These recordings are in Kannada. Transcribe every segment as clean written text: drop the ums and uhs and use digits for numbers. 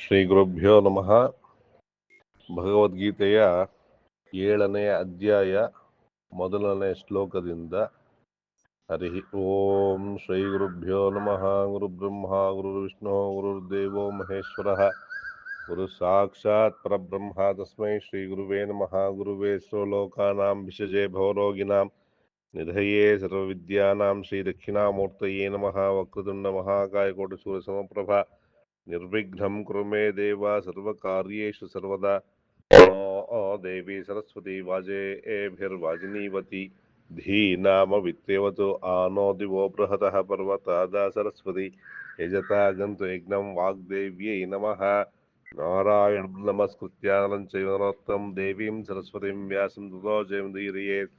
ಶ್ರೀ ಗುರುಭ್ಯೋ ನಮಃ. ಭಗವದ್ಗೀತೆಯ 7ನೇ ಅಧ್ಯಾಯ ಮೊದಲನೇ ಶ್ಲೋಕದಿಂದ. ಹರಿ ಓಂ ಶ್ರೀ ಗುರುಭ್ಯೋ ನಮಃ. ಗುರುಬ್ರಹ್ಮ ಗುರುರ್ವಿಷ್ಣು ಗುರುರ್ದೇವೋ ಮಹೇಶ್ವರಃ ಗುರು ಸಾಕ್ಷಾತ್ ಪರಬ್ರಹ್ಮ ತಸ್ಮೈ ಶ್ರೀ ಗುರುವೇ ನಮಃ. ಗುರುವೇ ಲೋಕಾನಾಂ ವಿಷಜೇ ಭವರೋಗಿಣಾಂ ನಿಧಯೇ ಸರ್ವವಿದ್ಯಾನಾಂ ಶ್ರೀ ದಕ್ಷಿಣಾಮೂರ್ತಯೇ ನಮಃ. ವಕ್ರತುಂಡ ಮಹಾಕಾಯ ಕೋಟಿ ಸೂರ್ಯ ಸಮಪ್ರಭ ನಿರ್ವಿಘ್ನಂ ಕುರು ಮೇ ದೇವ ಸರ್ವಕಾರ್ಯೇಷು ಸರ್ವದಾ. ದೇವಿ ಸರಸ್ವತಿ ವಾಜೇಭಿರ್ವಾಜಿನೀವತಿ ಧೀನಾಮವಿತ್ರೇವತು ಆನೋ ದಿವೋ ಬೃಹತಃ ಪರ್ವತಾದ ಸರಸ್ವತಿ ಯಜತಾ ಗಂತು ಯಜ್ಞಂ ವಾಗ್ದೇವ್ಯೈ ನಮಃ. ನಾರಾಯಣಂ ನಮಸ್ಕೃತ್ಯ ನರಂ ಚೈವ ನರೋತ್ತಮಂ ದೇವೀಂ ಸರಸ್ವತಿಂ ವ್ಯಾಸಂ ತತೋ ಜಯಮುದೀರಯೇತ್.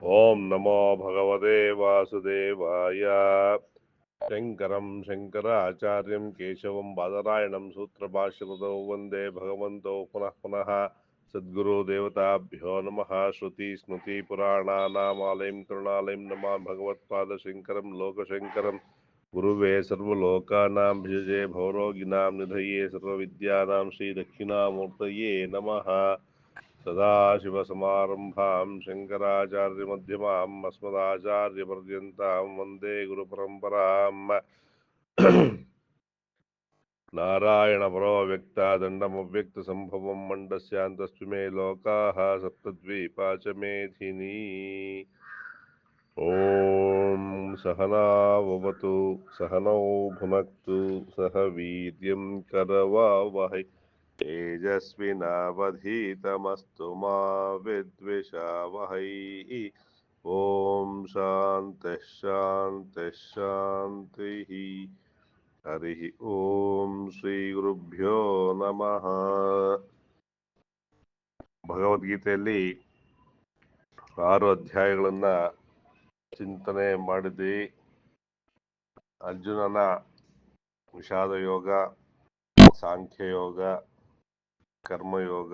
ಓಂ ನಮೋ ಭಗವತೆ ವಾಸುದೇವಾಯ. ಶಂಕರಂ ಶಂಕರಾಚಾರ್ಯಂ ಕೇಶವಂ ಬಾದರಾಯಣಂ ಸೂತ್ರಭಾಷ್ಯಕೃತೌ ವಂದೇ ಭಗವಂತೌ ಪುನಃ ಪುನಃ. ಸದ್ಗುರು ದೇವತಾಭ್ಯೋ ನಮಃ. ಶ್ರುತಿ ಸ್ಮೃತಿ ಪುರಾಣಾನಾಮಾಲಯಂ ಕರುಣಾಲಯಂ ನಮಾಮಿ ಭಗವತ್ಪಾದ ಶಂಕರಂ ಲೋಕಶಂಕರಂ. ಗುರುವೇ ಸರ್ವಲೋಕಾನಾಂ ವಿಷಜೇ ಭವರೋಗಿಣಾಂ ನಿಧಯೇ ಸರ್ವವಿದ್ಯಾನಾಂ ಶ್ರೀ ದಕ್ಷಿಣಾಮೂರ್ತಯೇ ನಮಃ. ಸದಾಶಿವಸಮಾರಂಭಾಂ ಶಂಕರಾಚಾರ್ಯಮಧ್ಯಮಾಂ ಅಸ್ಮದಾಚಾರ್ಯಪರ್ಯಂತಾಂ ವಂದೇ ಗುರುಪರಂಪರಾಂ. ನಾರಾಯಣಪರೋ ವ್ಯಕ್ತ ದಂಡಮವ್ಯಕ್ತ ಸಂಭವಂ ಮಂಡಸ್ಯಾಂತಸ್ತ್ವಿಮೇ ಲೋಕಾಃ ಸಪ್ತದ್ವೀಪಾ ಚ ಮೇಧಿನಿ. ಓಂ ಸಹನಾವವತು ಸಹನೌ ಭುನಕ್ತು ಸಹ ವೀರ್ಯಂ ಕರವಾವಹೈ ತೇಜಸ್ವಿನಾವಧೀತಮಸ್ತು ಮಾ ವಿದ್ವಿಷಾವಹೈ. ಓಂ ಶಾಂತಿ ಶಾಂತಿ ಶಾಂತಿ. ಹರಿ ಓಂ ಶ್ರೀ ಗುರುಭ್ಯೋ ನಮಃ. ಭಗವದ್ಗೀತೆಯಲ್ಲಿ 6 ಅಧ್ಯಾಯಗಳನ್ನ ಚಿಂತನೆ ಮಾಡಿದ್ವಿ. ಅರ್ಜುನನ ವಿಷಾದ ಯೋಗ, ಸಾಂಖ್ಯಯೋಗ, ಕರ್ಮಯೋಗ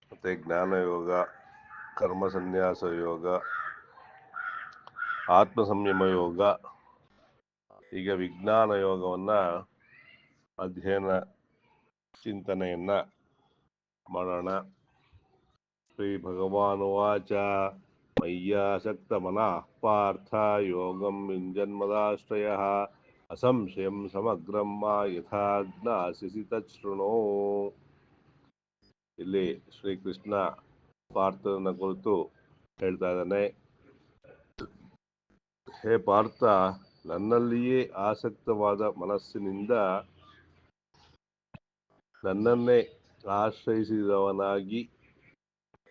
ಮತ್ತೆ ಜ್ಞಾನಯೋಗ, ಕರ್ಮ ಸನ್ಯಾಸ ಯೋಗ, ಆತ್ಮ ಸಂಯಮ ಯೋಗ, ಈಗ ವಿಜ್ಞಾನ ಯೋಗವನ್ನ ಅಧ್ಯಯನ ಚಿಂತನೆಯನ್ನ ಮಾಡೋಣ. ಶ್ರೀ ಭಗವಾನುವಾಚ ಮಯ್ಯಾಸಕ್ತ ಮನಃ ಪಾರ್ಥ ಯೋಗಂ ಯುಂಜನ್ಮದಾಶ್ರಯಃ ಅಸಂಶಯಂ ಸಮಗ್ರಂ ಮಾ ಯಥಾ ಜ್ಞಾಸ್ಯಸಿ ತಚ್ಛೃಣು. ಇಲ್ಲಿ ಶ್ರೀಕೃಷ್ಣ ಪಾರ್ಥನ ಕುರಿತು ಹೇಳ್ತಾ ಇದ್ದಾನೆ. ಹೇ ಪಾರ್ಥ, ನನ್ನಲ್ಲಿಯೇ ಆಸಕ್ತವಾದ ಮನಸ್ಸಿನಿಂದ ನನ್ನನ್ನೇ ಆಶ್ರಯಿಸಿದವನಾಗಿ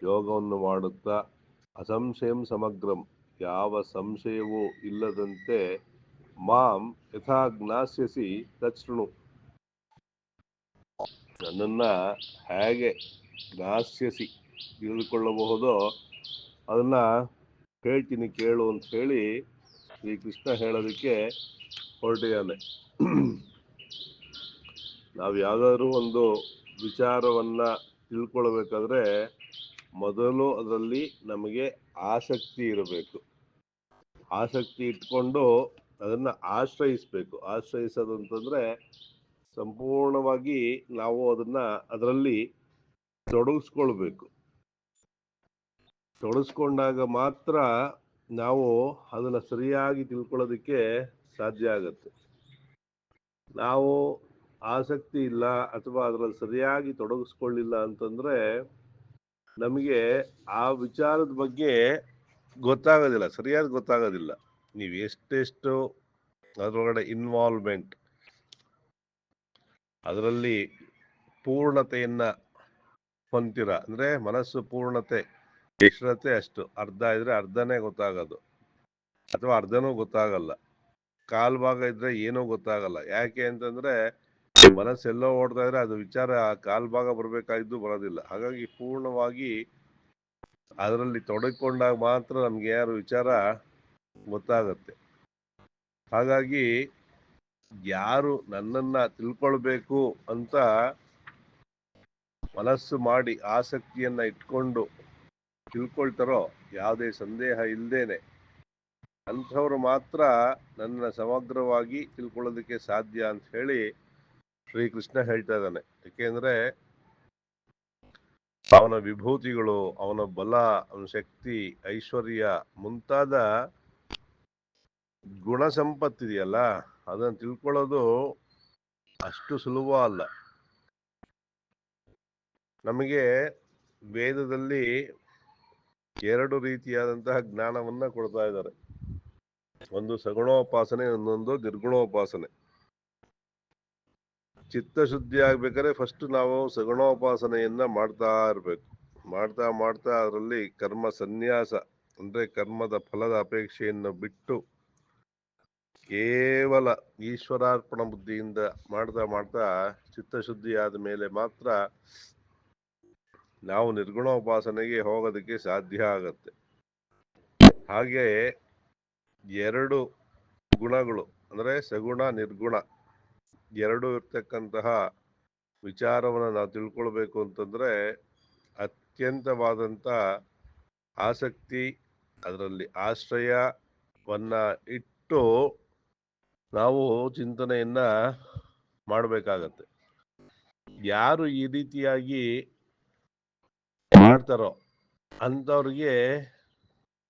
ಯೋಗವನ್ನು ಮಾಡುತ್ತಾ ಅಸಂಶಯಂ ಸಮಗ್ರಂ, ಯಾವ ಸಂಶಯವೂ ಇಲ್ಲದಂತೆ ಮಾಂ ಯಥಾ ಜ್ಞಾಸ್ಯಸಿ ತಚ್ಛೃಣು, ನನ್ನನ್ನ ಹೇಗೆ ಜ್ಞಾಸ್ಯಸಿ ತಿಳಿದುಕೊಳ್ಳಬಹುದೋ ಅದನ್ನ ಹೇಳ್ತೀನಿ ಕೇಳು ಅಂತ ಹೇಳಿ ಶ್ರೀಕೃಷ್ಣ ಹೇಳೋದಕ್ಕೆ ಹೊರಟಿದ್ದಾನೆ. ನಾವು ಯಾವುದಾದ್ರೂ ಒಂದು ವಿಚಾರವನ್ನ ತಿಳ್ಕೊಳ್ಬೇಕಾದ್ರೆ ಮೊದಲು ಅದರಲ್ಲಿ ನಮಗೆ ಆಸಕ್ತಿ ಇರಬೇಕು. ಆಸಕ್ತಿ ಇಟ್ಕೊಂಡು ಅದನ್ನ ಆಶ್ರಯಿಸ್ಬೇಕು. ಆಶ್ರಯಿಸೋದು ಅಂತಂದ್ರೆ ಸಂಪೂರ್ಣವಾಗಿ ನಾವು ಅದರಲ್ಲಿ ತೊಡಗಿಸ್ಕೊಳ್ಬೇಕು. ತೊಡಗಿಸ್ಕೊಂಡಾಗ ಮಾತ್ರ ನಾವು ಅದನ್ನ ಸರಿಯಾಗಿ ತಿಳ್ಕೊಳ್ಳೋದಕ್ಕೆ ಸಾಧ್ಯ ಆಗತ್ತೆ. ನಾವು ಆಸಕ್ತಿ ಇಲ್ಲ ಅಥವಾ ಅದರಲ್ಲಿ ಸರಿಯಾಗಿ ತೊಡಗಿಸ್ಕೊಳ್ಳಿಲ್ಲ ಅಂತಂದ್ರೆ ನಮಗೆ ಆ ವಿಚಾರದ ಬಗ್ಗೆ ಗೊತ್ತಾಗೋದಿಲ್ಲ, ಸರಿಯಾಗಿ ಗೊತ್ತಾಗೋದಿಲ್ಲ. ನೀವು ಎಷ್ಟೆಷ್ಟು ಅದರೊಳಗಡೆ ಇನ್ವಾಲ್ವ್ಮೆಂಟ್, ಅದರಲ್ಲಿ ಪೂರ್ಣತೆಯನ್ನ ಹೊಂದಿರ ಅಂದ್ರೆ ಮನಸ್ಸು ಪೂರ್ಣತೆ ಎಷ್ಟಿರತ್ತೆ ಅಷ್ಟು. ಅರ್ಧ ಇದ್ರೆ ಅರ್ಧನೇ ಗೊತ್ತಾಗೋದು ಅಥವಾ ಅರ್ಧನೂ ಗೊತ್ತಾಗಲ್ಲ. ಕಾಲ್ ಭಾಗ ಇದ್ರೆ ಏನೂ ಗೊತ್ತಾಗಲ್ಲ. ಯಾಕೆ ಅಂತಂದ್ರೆ ಮನಸ್ಸೆಲ್ಲೋ ಓಡ್ತಾ ಇದ್ರೆ ಅದು ವಿಚಾರ ಕಾಲ್ ಭಾಗ ಬರ್ಬೇಕಾಗಿದ್ದು ಬರೋದಿಲ್ಲ. ಹಾಗಾಗಿ ಪೂರ್ಣವಾಗಿ ಅದರಲ್ಲಿ ತೊಡಗಿಕೊಂಡಾಗ ಮಾತ್ರ ನಮ್ಗೆ ಯಾರು ವಿಚಾರ ಗೊತ್ತಾಗತ್ತೆ. ಹಾಗಾಗಿ ಯಾರು ನನ್ನನ್ನ ತಿಳ್ಕೊಳ್ಬೇಕು ಅಂತ ಮನಸ್ಸು ಮಾಡಿ ಆಸಕ್ತಿಯನ್ನ ಇಟ್ಕೊಂಡು ತಿಳ್ಕೊಳ್ತಾರೋ, ಯಾವುದೇ ಸಂದೇಹ ಇಲ್ದೇನೆ ಅಂಥವ್ರು ಮಾತ್ರ ನನ್ನ ಸಮಗ್ರವಾಗಿ ತಿಳ್ಕೊಳ್ಳೋದಕ್ಕೆ ಸಾಧ್ಯ ಅಂತ ಹೇಳಿ ಶ್ರೀಕೃಷ್ಣ ಹೇಳ್ತಾ ಇದ್ದಾನೆ. ಏಕೆಂದ್ರೆ ಅವನ ವಿಭೂತಿಗಳು, ಅವನ ಬಲ, ಅವನ ಶಕ್ತಿ, ಐಶ್ವರ್ಯ ಮುಂತಾದ ಗುಣ ಸಂಪತ್ತಿದೆಯಲ್ಲ, ಅದನ್ನು ತಿಳ್ಕೊಳ್ಳೋದು ಅಷ್ಟು ಸುಲಭ ಅಲ್ಲ. ನಮಗೆ ವೇದದಲ್ಲಿ 2 ರೀತಿಯಾದಂತಹ ಜ್ಞಾನವನ್ನ ಕೊಡ್ತಾ ಇದ್ದಾರೆ. ಒಂದು ಸಗುಣೋಪಾಸನೆ, ಇನ್ನೊಂದು ನಿರ್ಗುಣೋಪಾಸನೆ. ಚಿತ್ತಶುದ್ಧಿ ಆಗ್ಬೇಕಾದ್ರೆ ಫಸ್ಟ್ ನಾವು ಸಗುಣೋಪಾಸನೆಯನ್ನ ಮಾಡ್ತಾ ಇರ್ಬೇಕು. ಮಾಡ್ತಾ ಮಾಡ್ತಾ ಅದರಲ್ಲಿ ಕರ್ಮ ಸನ್ಯಾಸ ಅಂದ್ರೆ ಕರ್ಮದ ಫಲದ ಅಪೇಕ್ಷೆಯನ್ನು ಬಿಟ್ಟು ಕೇವಲ ಈಶ್ವರಾರ್ಪಣ ಬುದ್ಧಿಯಿಂದ ಮಾಡ್ತಾ ಮಾಡ್ತಾ ಚಿತ್ತಶುದ್ಧಿ ಆದ ಮೇಲೆ ಮಾತ್ರ ನಾವು ನಿರ್ಗುಣೋಪಾಸನೆಗೆ ಹೋಗೋದಕ್ಕೆ ಸಾಧ್ಯ ಆಗತ್ತೆ. ಹಾಗೆ 2 ಗುಣಗಳು ಅಂದ್ರೆ ಸಗುಣ ನಿರ್ಗುಣ 2 ಇರ್ತಕ್ಕಂತಹ ವಿಚಾರವನ್ನು ನಾವು ತಿಳ್ಕೊಳ್ಬೇಕು ಅಂತಂದ್ರೆ ಅತ್ಯಂತವಾದಂತ ಆಸಕ್ತಿ, ಅದರಲ್ಲಿ ಆಶ್ರಯವನ್ನ ಇಟ್ಟು ನಾವು ಚಿಂತನೆಯನ್ನ ಮಾಡಬೇಕಾಗತ್ತೆ. ಯಾರು ಈ ರೀತಿಯಾಗಿ ಮಾಡ್ತಾರೋ ಅಂಥವ್ರಿಗೆ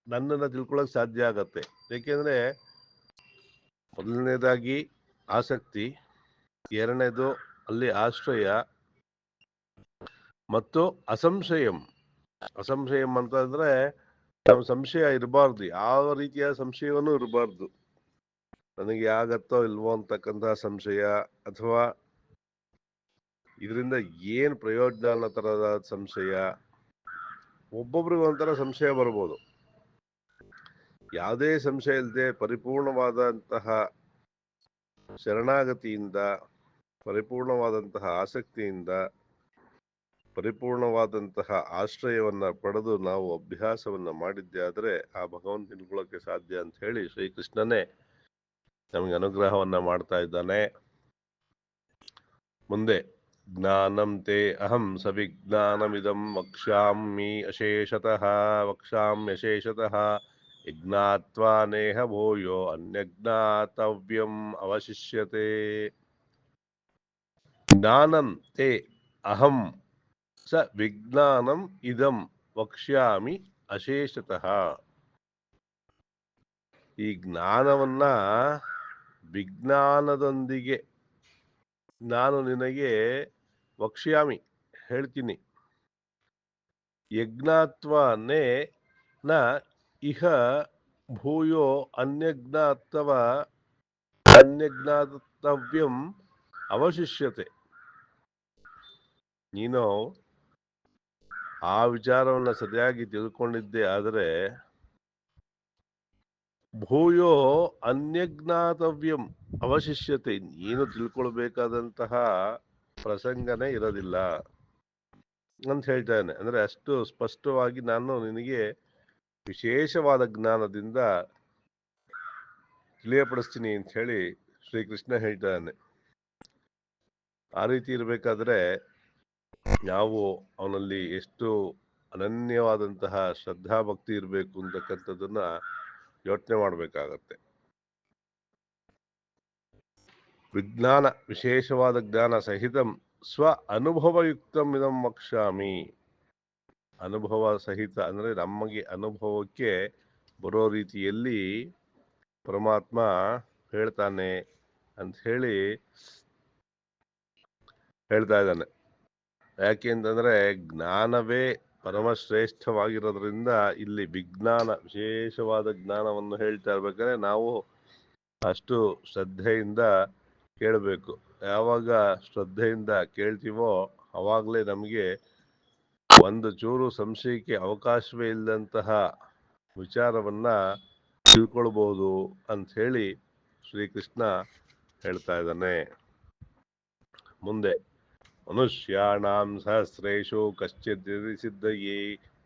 ನನ್ನನ್ನು ತಿಳ್ಕೊಳಕ್ ಸಾಧ್ಯ ಆಗತ್ತೆ. ಏಕೆಂದ್ರೆ ಮೊದಲನೇದಾಗಿ ಆಸಕ್ತಿ, ಎರಡನೇದು ಅಲ್ಲಿ ಆಶ್ರಯ ಮತ್ತು ಅಸಂಶಯಂ. ಅಸಂಶಯಂ ಅಂತಂದ್ರೆ ನಮ್ಮ ಸಂಶಯ ಇರಬಾರ್ದು, ಯಾವ ರೀತಿಯ ಸಂಶಯವನ್ನು ಇರಬಾರ್ದು. ನನಗೆ ಆಗತ್ತೋ ಇಲ್ವೋ ಅಂತಕ್ಕಂತಹ ಸಂಶಯ, ಅಥವಾ ಇದರಿಂದ ಏನ್ ಪ್ರಯೋಜನ ಅನ್ನೋ ತರದ ಸಂಶಯ. ಒಬ್ಬೊಬ್ರಿಗೆ ಒಂಥರ ಸಂಶಯ ಬರ್ಬೋದು. ಯಾವುದೇ ಸಂಶಯ ಇಲ್ಲದೆ ಪರಿಪೂರ್ಣವಾದಂತಹ ಶರಣಾಗತಿಯಿಂದ, ಪರಿಪೂರ್ಣವಾದಂತಹ ಆಸಕ್ತಿಯಿಂದ, ಪರಿಪೂರ್ಣವಾದಂತಹ ಆಶ್ರಯವನ್ನ ಪಡೆದು ನಾವು ಅಭ್ಯಾಸವನ್ನ ಮಾಡಿದ್ದೆ ಆದ್ರೆ ಆ ಭಗವಂತ ತಿಳ್ಕೊಳ್ಳೋಕೆ ಸಾಧ್ಯ ಅಂತ ಹೇಳಿ ಶ್ರೀಕೃಷ್ಣನೇ ನಮಗೆ ಅನುಗ್ರಹವನ್ನ ಮಾಡ್ತಾ ಇದ್ದಾನೆ. ಮುಂದೆ ಜ್ಞಾನಂ ತೇ ಅಹಂ ಸವಿಜ್ಞಾನಮಿದಂ ವಕ್ಷ್ಯಾಮಿ ಅಶೇಷತಃ ಯಜ್ಞಾತ್ವಾ ನೇಹ ಭೂಯೋ ಅನ್ಯಜ್ಞಾತವ್ಯಂ ಅವಶಿಷ್ಯತೆ. ಜ್ಞಾನಂ ತೇ ಅಹಂ ಸ ವಿಜ್ಞಾನಂ ಇದಂ ವಕ್ಷ್ಯಾಮಿ ಅಶೇಷತಃ. ಈ ಜ್ಞಾನವನ್ನ ವಿಜ್ಞಾನದೊಂದಿಗೆ ನಾನು ನಿನಗೆ ವಕ್ಷ್ಯಾಮಿ ಹೇಳ್ತೀನಿ. ಯಜ್ಞಾತ್ವನೇ ನ ಇಹ ಭೂಯೋ ಅನ್ಯಜ್ಞಾತವ್ಯಂ ಅವಶಿಷ್ಯತೆ. ನೀನು ಆ ವಿಚಾರವನ್ನ ಸರಿಯಾಗಿ ತಿಳ್ಕೊಂಡಿದ್ದೆ ಆದರೆ ಭೂಯೋ ಅನ್ಯಜ್ಞಾತವ್ಯಂ ಅವಶಿಷ್ಯತೆ, ನೀನು ತಿಳ್ಕೊಳ್ಬೇಕಾದಂತಹ ಪ್ರಸಂಗನೇ ಇರೋದಿಲ್ಲ ಅಂತ ಹೇಳ್ತಾನೆ. ಅಂದ್ರೆ ಅಷ್ಟು ಸ್ಪಷ್ಟವಾಗಿ ನಾನು ನಿನಗೆ ವಿಶೇಷವಾದ ಜ್ಞಾನದಿಂದ ತಿಳಿಯಪಡಿಸ್ತೀನಿ ಅಂತ ಹೇಳಿ ಶ್ರೀಕೃಷ್ಣ ಹೇಳ್ತಾನೆ. ಆ ರೀತಿ ಇರಬೇಕಾದ್ರೆ ನಾವು ಅವನಲ್ಲಿ ಎಷ್ಟು ಅನನ್ಯವಾದಂತಹ ಶ್ರದ್ಧಾ ಭಕ್ತಿ ಇರಬೇಕು ಅಂತಕ್ಕಂಥದ್ದನ್ನ ಯೋಚನೆ ಮಾಡಬೇಕಾಗತ್ತೆ. ವಿಜ್ಞಾನ, ವಿಶೇಷವಾದ ಜ್ಞಾನ ಸಹಿತಂ ಸ್ವ ಅನುಭವಯುಕ್ತಂ ಇದಂ ವಕ್ಷ್ಯಾಮಿ. ಅನುಭವ ಸಹಿತ ಅಂದ್ರೆ ನಮಗೆ ಅನುಭವಕ್ಕೆ ಬರೋ ರೀತಿಯಲ್ಲಿ ಪರಮಾತ್ಮ ಹೇಳ್ತಾನೆ ಅಂತ ಹೇಳಿ ಹೇಳ್ತಾ ಇದ್ದಾನೆ. ಯಾಕೆಂತಂದ್ರೆ ಜ್ಞಾನವೇ ಪರಮಶ್ರೇಷ್ಠವಾಗಿರೋದ್ರಿಂದ ಇಲ್ಲಿ ವಿಜ್ಞಾನ, ವಿಶೇಷವಾದ ಜ್ಞಾನವನ್ನು ಹೇಳ್ತಾ ಇರ್ಬೇಕಾದ್ರೆ ನಾವು ಅಷ್ಟು ಶ್ರದ್ಧೆಯಿಂದ ಕೇಳಬೇಕು. ಯಾವಾಗ ಶ್ರದ್ಧೆಯಿಂದ ಕೇಳ್ತೀವೋ ಅವಾಗಲೇ ನಮಗೆ ಒಂದು ಚೂರು ಸಂಶಯಕ್ಕೆ ಅವಕಾಶವೇ ಇಲ್ಲದಂತಹ ವಿಚಾರವನ್ನ ತಿಳ್ಕೊಳ್ಬಹುದು ಅಂತ ಹೇಳಿ ಶ್ರೀಕೃಷ್ಣ ಹೇಳ್ತಾ ಇದ್ದಾನೆ. ಮುಂದೆ ಮನುಷ್ಯಾಣಾಂ ಸಹಸ್ರೇಷು ಕಶ್ಚಿದ್ ಸಿದ್ಧಯೇ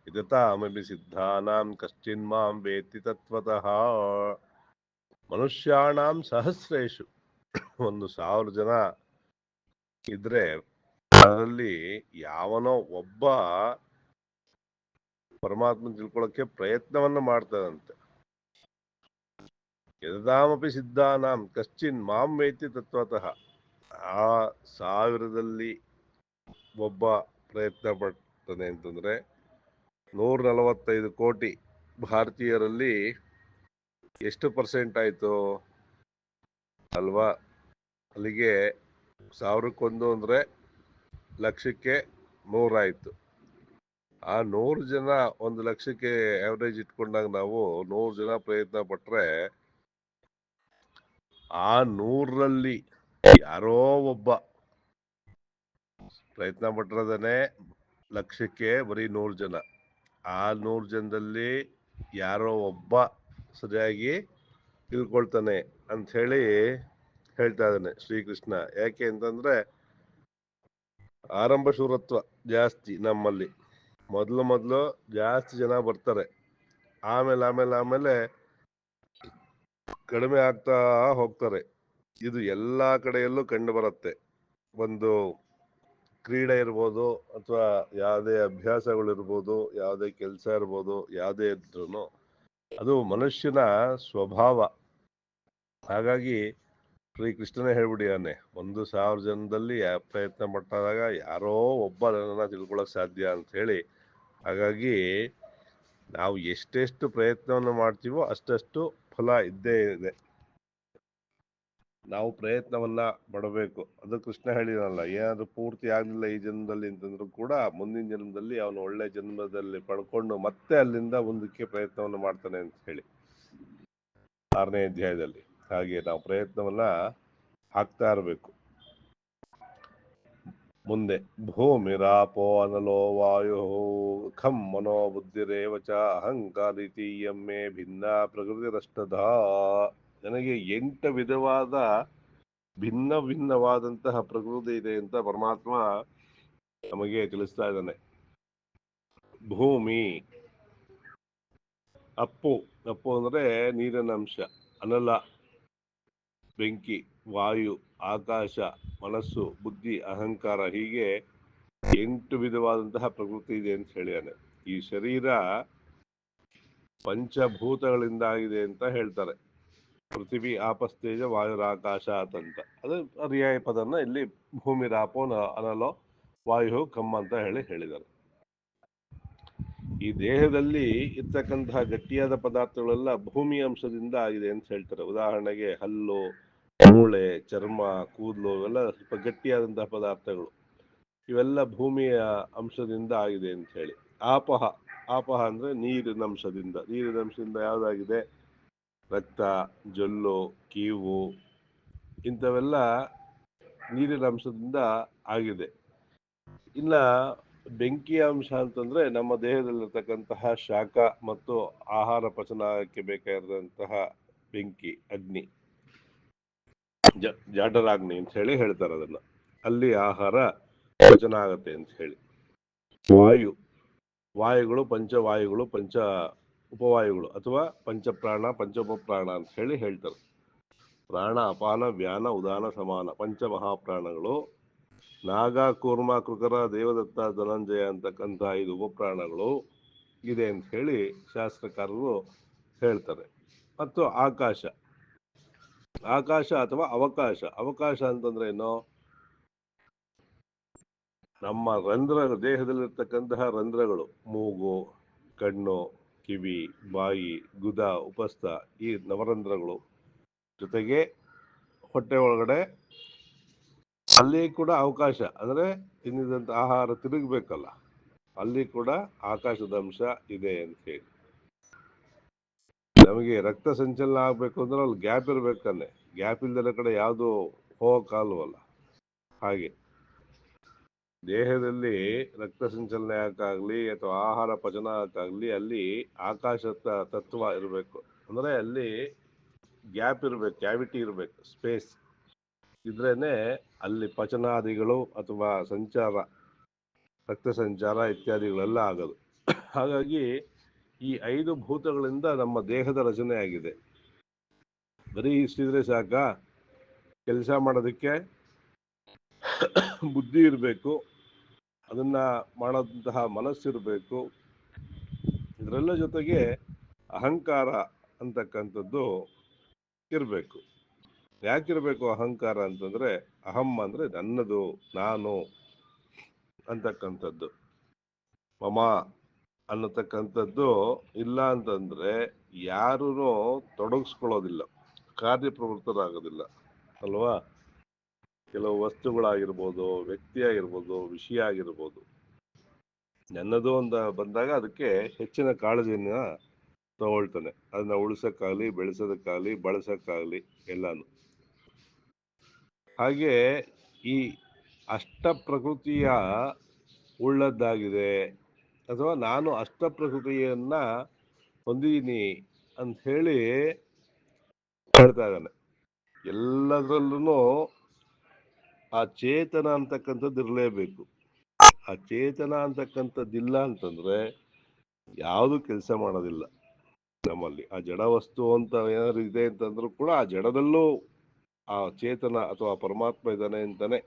ಇದತಾಮಪಿ ಸಿದ್ಧಾನಾಂ ಕಶ್ಚಿನ್ಮಾಂ ವೇತ್ತಿ ತತ್ವತಃ. ಮನುಷ್ಯಾಣಾಂ ಸಹಸ್ರೇಷು, 1,000 ಜನ ಇದ್ರೆ ಅದರಲ್ಲಿ ಯಾವನೋ ಒಬ್ಬ ಪರಮಾತ್ಮ ತಿಳ್ಕೊಳ್ಳೋಕೆ ಪ್ರಯತ್ನವನ್ನ ಮಾಡ್ತಾನಂತೆ. ಯದಾಮಪಿ ಸಿದ್ಧಾನಾಂ ಕಶ್ಚಿನ್ ಮಾಂ ವೇತ್ತಿ ತತ್ವತಃ. ಆ 1000ದಲ್ಲಿ ಒಬ್ಬ ಪ್ರಯತ್ನ ಪಡ್ತಾನೆ ಅಂತಂದ್ರೆ 145 ಕೋಟಿ ಭಾರತೀಯರಲ್ಲಿ ಎಷ್ಟು ಪರ್ಸೆಂಟ್ ಆಯ್ತು ಅಲ್ವಾ? ಅಲ್ಲಿಗೆ 1000ಕ್ಕೆ1 ಅಂದ್ರೆ ಲಕ್ಷಕ್ಕೆ 100 ಆಯ್ತು. ಆ 100 ಜನ 1 ಲಕ್ಷಕ್ಕೆ ಆವರೇಜ್ ಇಟ್ಕೊಂಡಾಗ ನಾವು 100 ಜನ ಪ್ರಯತ್ನ ಪಟ್ರೆ ಆ 100ರಲ್ಲಿ ಯಾರೋ ಒಬ್ಬ ಪ್ರಯತ್ನ ಪಟ್ಟಿರೋದನೆ ಲಕ್ಷಕ್ಕೆ ಬರೀ 100 ಜನ. ಆ 100 ಜನದಲ್ಲಿ ಯಾರೋ ಒಬ್ಬ ಸರಿಯಾಗಿ ತಿಳ್ಕೊಳ್ತಾನೆ ಅಂತ ಹೇಳಿ ಹೇಳ್ತಾ ಇದ್ದಾನೆ ಶ್ರೀಕೃಷ್ಣ. ಯಾಕೆ ಅಂತಂದ್ರೆ ಆರಂಭ ಶೂರತ್ವ ಜಾಸ್ತಿ ನಮ್ಮಲ್ಲಿ. ಮೊದಲು ಜಾಸ್ತಿ ಜನ ಬರ್ತಾರೆ, ಆಮೇಲೆ ಕಡಿಮೆ ಆಗ್ತಾ ಹೋಗ್ತಾರೆ. ಇದು ಎಲ್ಲಾ ಕಡೆಯಲ್ಲೂ ಕಂಡು ಬರುತ್ತೆ. ಒಂದು ಕ್ರೀಡೆ ಇರ್ಬೋದು, ಅಥವಾ ಯಾವುದೇ ಅಭ್ಯಾಸಗಳಿರ್ಬೋದು, ಯಾವುದೇ ಕೆಲಸ ಇರ್ಬೋದು, ಯಾವುದೇ ಇದ್ರೂ ಅದು ಮನುಷ್ಯನ ಸ್ವಭಾವ. ಹಾಗಾಗಿ ಶ್ರೀಕೃಷ್ಣನೇ ಹೇಳ್ಬಿಟ್ಟಿದ್ದಾನೆ, 1,000 ಜನದಲ್ಲಿ ಪ್ರಯತ್ನ ಪಟ್ಟಾಗ ಯಾರೋ ಒಬ್ಬ ನನ್ನ ತಿಳ್ಕೊಳಕ್ ಸಾಧ್ಯ ಅಂತ ಹೇಳಿ. ಹಾಗಾಗಿ ನಾವು ಎಷ್ಟೆಷ್ಟು ಪ್ರಯತ್ನವನ್ನು ಮಾಡ್ತೀವೋ ಅಷ್ಟಷ್ಟು ಫಲ ಇದ್ದೇ ಇದೆ. ನಾವು ಪ್ರಯತ್ನವನ್ನ ಪಡಬೇಕು. ಅದು ಕೃಷ್ಣ ಹೇಳಿದನಲ್ಲ, ಏನಾದ್ರು ಪೂರ್ತಿ ಆಗ್ಲಿಲ್ಲ ಈ ಜನ್ಮದಲ್ಲಿ ಅಂತಂದ್ರು ಕೂಡ ಮುಂದಿನ ಜನ್ಮದಲ್ಲಿ ಅವನು ಒಳ್ಳೆ ಜನ್ಮದಲ್ಲಿ ಪಡ್ಕೊಂಡು ಮತ್ತೆ ಅಲ್ಲಿಂದ ಮುಂದಕ್ಕೆ ಪ್ರಯತ್ನವನ್ನು ಮಾಡ್ತಾನೆ ಅಂತ ಹೇಳಿ 6ನೇ ಅಧ್ಯಾಯದಲ್ಲಿ. ಹಾಗೆ ನಾವು ಪ್ರಯತ್ನವನ್ನ ಹಾಕ್ತಾ ಇರಬೇಕು. ಮುಂದೆ ಭೂಮಿರಾಪೋ ಅನಲೋ ವಾಯು ಖಂ ಮನೋ ಬುದ್ಧಿರೇವಚ ಅಹಂಕಾರಿತೀಯಮ್ಮೆ ಭಿನ್ನ ಪ್ರಕೃತಿರಷ್ಟದ. ನನಗೆ 8 ವಿಧವಾದ ಭಿನ್ನವಾದಂತಹ ಪ್ರಕೃತಿ ಇದೆ ಅಂತ ಪರಮಾತ್ಮ ನಮಗೆ ತಿಳಿಸ್ತಾ ಇದ್ದಾನೆ. ಭೂಮಿ, ಅಪ್ಪು ಅಂದ್ರೆ ನೀರಿನ ಅಂಶ, ಅನಲ ಬೆಂಕಿ, ವಾಯು ಆಕಾಶ, ಮನಸ್ಸು, ಬುದ್ಧಿ, ಅಹಂಕಾರ, ಹೀಗೆ 8 ವಿಧವಾದಂತಹ ಪ್ರಕೃತಿ ಇದೆ ಅಂತ ಹೇಳಿದಾನೆ. ಈ ಶರೀರ ಪಂಚಭೂತಗಳಿಂದ ಆಗಿದೆ ಅಂತ ಹೇಳ್ತಾರೆ. ಪೃಥ್ವಿ ಆಪಸ್ತೇಜ ವಾಯುರಾಕಾಶ ಅಂತ. ಅದು ಪರ್ಯಾಯ ಪದನ ಇಲ್ಲಿ ಭೂಮಿ ರಾಪೋ ಅನಲೋ ವಾಯು ಕಮ್ಮ ಅಂತ ಹೇಳಿದ್ದಾರೆ. ಈ ದೇಹದಲ್ಲಿ ಇರ್ತಕ್ಕಂತಹ ಗಟ್ಟಿಯಾದ ಪದಾರ್ಥಗಳೆಲ್ಲ ಭೂಮಿ ಅಂಶದಿಂದ ಆಗಿದೆ ಅಂತ ಹೇಳ್ತಾರೆ. ಉದಾಹರಣೆಗೆ ಹಲ್ಲು, ಮೂಳೆ, ಚರ್ಮ, ಕೂದಲು ಇವೆಲ್ಲ ಸ್ವಲ್ಪ ಗಟ್ಟಿಯಾದಂತಹ ಪದಾರ್ಥಗಳು. ಇವೆಲ್ಲ ಭೂಮಿಯ ಅಂಶದಿಂದ ಆಗಿದೆ ಅಂತ ಹೇಳಿ. ಆಪಹ ಅಂದ್ರೆ ನೀರಿನ ಅಂಶದಿಂದ ಯಾವುದಾಗಿದೆ? ರಕ್ತ, ಜೊಲ್ಲು, ಕೀವು ಇಂಥವೆಲ್ಲ ನೀರಿನ ಅಂಶದಿಂದ ಆಗಿದೆ. ಇನ್ನ ಬೆಂಕಿಯ ಅಂಶ ಅಂತಂದ್ರೆ ನಮ್ಮ ದೇಹದಲ್ಲಿರ್ತಕ್ಕಂತಹ ಶಾಖ ಮತ್ತು ಆಹಾರ ಪಚನಕ್ಕೆ ಬೇಕಾಗಿರುವಂತಹ ಬೆಂಕಿ, ಅಗ್ನಿ, ಜಾಡರಾಗ್ನಿ ಅಂತ ಹೇಳಿ ಹೇಳ್ತಾರೆ ಅದನ್ನ. ಅಲ್ಲಿ ಆಹಾರ ಪಚನ ಆಗತ್ತೆ ಅಂತ ಹೇಳಿ. ವಾಯುಗಳು ಪಂಚವಾಯುಗಳು, ಪಂಚ ಉಪವಾಯುಗಳು ಅಥವಾ ಪಂಚಪ್ರಾಣ, ಪಂಚೋಪಪ್ರಾಣ ಅಂತ ಹೇಳಿ ಹೇಳ್ತಾರೆ. ಪ್ರಾಣ, ಅಪಾನ, ವ್ಯಾನ, ಉದಾನ, ಸಮಾನ ಪಂಚಮಹಾಪ್ರಾಣಗಳು. ನಾಗ, ಕೂರ್ಮ, ಕೃಕರ, ದೇವದತ್ತ, ಧನಂಜಯ ಅಂತಕ್ಕಂಥ 5 ಉಪಪ್ರಾಣಗಳು ಇದೆ ಅಂತ ಹೇಳಿ ಶಾಸ್ತ್ರಕಾರರು ಹೇಳ್ತಾರೆ. ಮತ್ತು ಆಕಾಶ ಅಥವಾ ಅವಕಾಶ ಅಂತಂದ್ರೆ ಏನು? ನಮ್ಮ ದೇಹದಲ್ಲಿರ್ತಕ್ಕಂತಹ ರಂಧ್ರಗಳು, ಮೂಗು, ಕಣ್ಣು, ಕಿವಿ, ಬಾಯಿ, ಗುದ, ಉಪಸ್ಥ, ಈ ನವರಂಧ್ರಗಳು, ಜೊತೆಗೆ ಹೊಟ್ಟೆ ಒಳಗಡೆ ಅಲ್ಲಿ ಕೂಡ ಅವಕಾಶ ಅಂದ್ರೆ ತಿನ್ನಿದಂತ ಆಹಾರ ತಿರುಗಬೇಕಲ್ಲ, ಅಲ್ಲಿ ಕೂಡ ಆಕಾಶದ ಅಂಶ ಇದೆ ಅಂತ ಹೇಳಿ. ನಮಗೆ ರಕ್ತ ಸಂಚಲನ ಆಗ್ಬೇಕು ಅಂದ್ರೆ ಅಲ್ಲಿ ಗ್ಯಾಪ್ ಇರ್ಬೇಕನ್ನೇ. ಗ್ಯಾಪ್ ಇಲ್ದರ ಕಡೆ ಯಾವುದು ಹೋಗಕ್ಕಾಗಲ್ವಲ್ಲ. ಹಾಗೆ ದೇಹದಲ್ಲಿ ರಕ್ತ ಸಂಚಲನೆ ಯಾಕಾಗ್ಲಿ ಅಥವಾ ಆಹಾರ ಪಚನ ಯಾಕಾಗ್ಲಿ ಅಲ್ಲಿ ಆಕಾಶ ತತ್ವ ಇರಬೇಕು. ಅಂದ್ರೆ ಅಲ್ಲಿ ಗ್ಯಾಪ್ ಇರ್ಬೇಕು, ಕ್ಯಾವಿಟಿ ಇರ್ಬೇಕು, ಸ್ಪೇಸ್ ಇದ್ರೇನೆ ಅಲ್ಲಿ ಪಚನಾದಿಗಳು ಅಥವಾ ರಕ್ತ ಸಂಚಾರ ಇತ್ಯಾದಿಗಳೆಲ್ಲ ಆಗೋದು. ಹಾಗಾಗಿ ಈ 5 ಭೂತಗಳಿಂದ ನಮ್ಮ ದೇಹದ ರಚನೆ ಆಗಿದೆ. ಬರೀ ಇಷ್ಟಿದ್ರೆ ಸಾಕ? ಕೆಲಸ ಮಾಡೋದಕ್ಕೆ ಬುದ್ಧಿ ಇರಬೇಕು, ಅದನ್ನ ಮಾಡೋದಂತಹ ಮನಸ್ಸಿರಬೇಕು. ಇದರೆಲ್ಲ ಜೊತೆಗೆ ಅಹಂಕಾರ ಅಂತಕ್ಕಂಥದ್ದು ಇರಬೇಕು. ಯಾಕಿರಬೇಕು ಅಹಂಕಾರ ಅಂತಂದ್ರೆ, ಅಹಂ ಅಂದ್ರೆ ನನ್ನದು, ನಾನು ಅಂತಕ್ಕಂಥದ್ದು. ಮಮ ಅನ್ನತಕ್ಕಂಥದ್ದು ಇಲ್ಲ ಅಂತಂದ್ರೆ ಯಾರೂ ತೊಡಗಿಸ್ಕೊಳ್ಳೋದಿಲ್ಲ, ಕಾರ್ಯಪ್ರವೃತ್ತರಾಗೋದಿಲ್ಲ ಅಲ್ವಾ. ಕೆಲವು ವಸ್ತುಗಳಾಗಿರ್ಬೋದು, ವ್ಯಕ್ತಿ ಆಗಿರ್ಬೋದು, ವಿಷಯ ಆಗಿರ್ಬೋದು, ನನ್ನದು ಅಂತ ಬಂದಾಗ ಅದಕ್ಕೆ ಹೆಚ್ಚಿನ ಕಾಳಜಿಯನ್ನ ತಗೊಳ್ತಾನೆ. ಅದನ್ನ ಉಳಿಸೋಕ್ಕಾಗಲಿ, ಬೆಳೆಸೋದಕ್ಕಾಗಲಿ, ಬಳಸೋಕ್ಕಾಗಲಿ ಎಲ್ಲಾನು. ಹಾಗೆ ಈ ಅಷ್ಟ ಪ್ರಕೃತಿಯ ಉಳ್ಳದ್ದಾಗಿದೆ, ಅಥವಾ ನಾನು ಅಷ್ಟ ಪ್ರಕೃತಿಯನ್ನ ಹೊಂದಿದ್ದೀನಿ ಅಂತ ಹೇಳಿ ಹೇಳ್ತಾ ಇದ್ದಾನೆ. ಎಲ್ಲದರಲ್ಲೂ ಆ ಚೇತನ ಅಂತಕ್ಕಂಥದ್ದು ಇರಲೇಬೇಕು. ಆ ಚೇತನ ಅಂತಕ್ಕಂಥದ್ದಿಲ್ಲ ಅಂತಂದ್ರೆ ಯಾವುದು ಕೆಲಸ ಮಾಡೋದಿಲ್ಲ ನಮ್ಮಲ್ಲಿ. ಆ ಜಡ ವಸ್ತು ಅಂತ ಏನಾದ್ರು ಇದೆ ಅಂತಂದ್ರೂ ಕೂಡ ಆ ಜಡದಲ್ಲೂ ಆ ಚೇತನ ಅಥವಾ ಪರಮಾತ್ಮ ಇದ್ದಾನೆ ಅಂತಾನೆ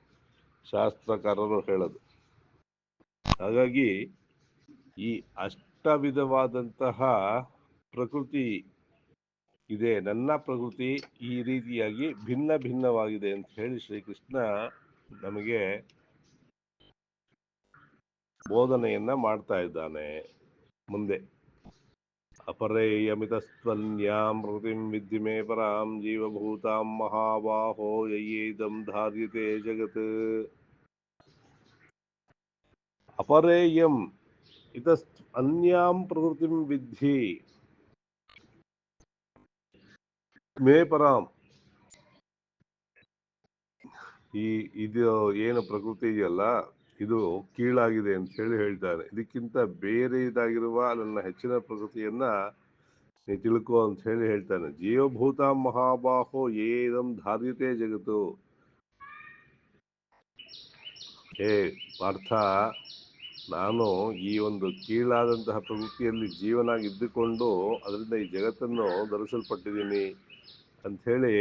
ಶಾಸ್ತ್ರಕಾರರು ಹೇಳೋದು. ಹಾಗಾಗಿ ಈ ಅಷ್ಟ ವಿಧವಾದಂತಹ ಪ್ರಕೃತಿ ಇದೆ, ನನ್ನ ಪ್ರಕೃತಿ ಈ ರೀತಿಯಾಗಿ ಭಿನ್ನ ಭಿನ್ನವಾಗಿದೆ ಅಂತ ಹೇಳಿ ಶ್ರೀಕೃಷ್ಣ ನಮಗೆ ಬೋಧನೆಯನ್ನ ಮಾಡ್ತಾ ಇದ್ದಾನೆ. ಮುಂದೆ ಅಪರೇಯಮಿತಸ್ತ್ವನ್ಯಾಂ ಪ್ರಕೃತಿಂ ವಿದ್ಧಿ ಮೇ ಪರಾಂ ಜೀವಭೂತಾಂ ಮಹಾಬಾಹೋ ಯಯೇದಂ ಧಾರ್ಯತೆ ಜಗತ್. ಅಪರೇಯಂ ಇತಸ್ತ್ ಅನ್ಯಾಂ ಪ್ರಕೃತಿಂ ವಿದ್ಧಿ ಮೇ ಪರಾಂ. ಇದು ಏನು ಪ್ರಕೃತಿ ಇದೆಯಲ್ಲ, ಇದು ಕೀಳಾಗಿದೆ ಅಂತ ಹೇಳಿ ಹೇಳ್ತಾರೆ. ಇದಕ್ಕಿಂತ ಬೇರೆ ಇದಾಗಿರುವ ನನ್ನ ಹೆಚ್ಚಿನ ಪ್ರಕೃತಿಯನ್ನ ನೀ ತಿಳ್ಕೊ ಅಂತ ಹೇಳಿ ಹೇಳ್ತಾನೆ. ಜೀವಭೂತ ಮಹಾಬಾಹೋ ಏದಂ ಧಾರ್ಯತೆ ಜಗತ್ತು. ಹೇ ಪಾರ್ಥ, ನಾನು ಈ ಒಂದು ಕೀಳಾದಂತಹ ಪ್ರಕೃತಿಯಲ್ಲಿ ಜೀವನಾಗಿ ಇದ್ದುಕೊಂಡು ಅದರಿಂದ ಈ ಜಗತ್ತನ್ನು ಧರಿಸಲ್ಪಟ್ಟಿದ್ದೀನಿ ಅಂತ ಹೇಳಿ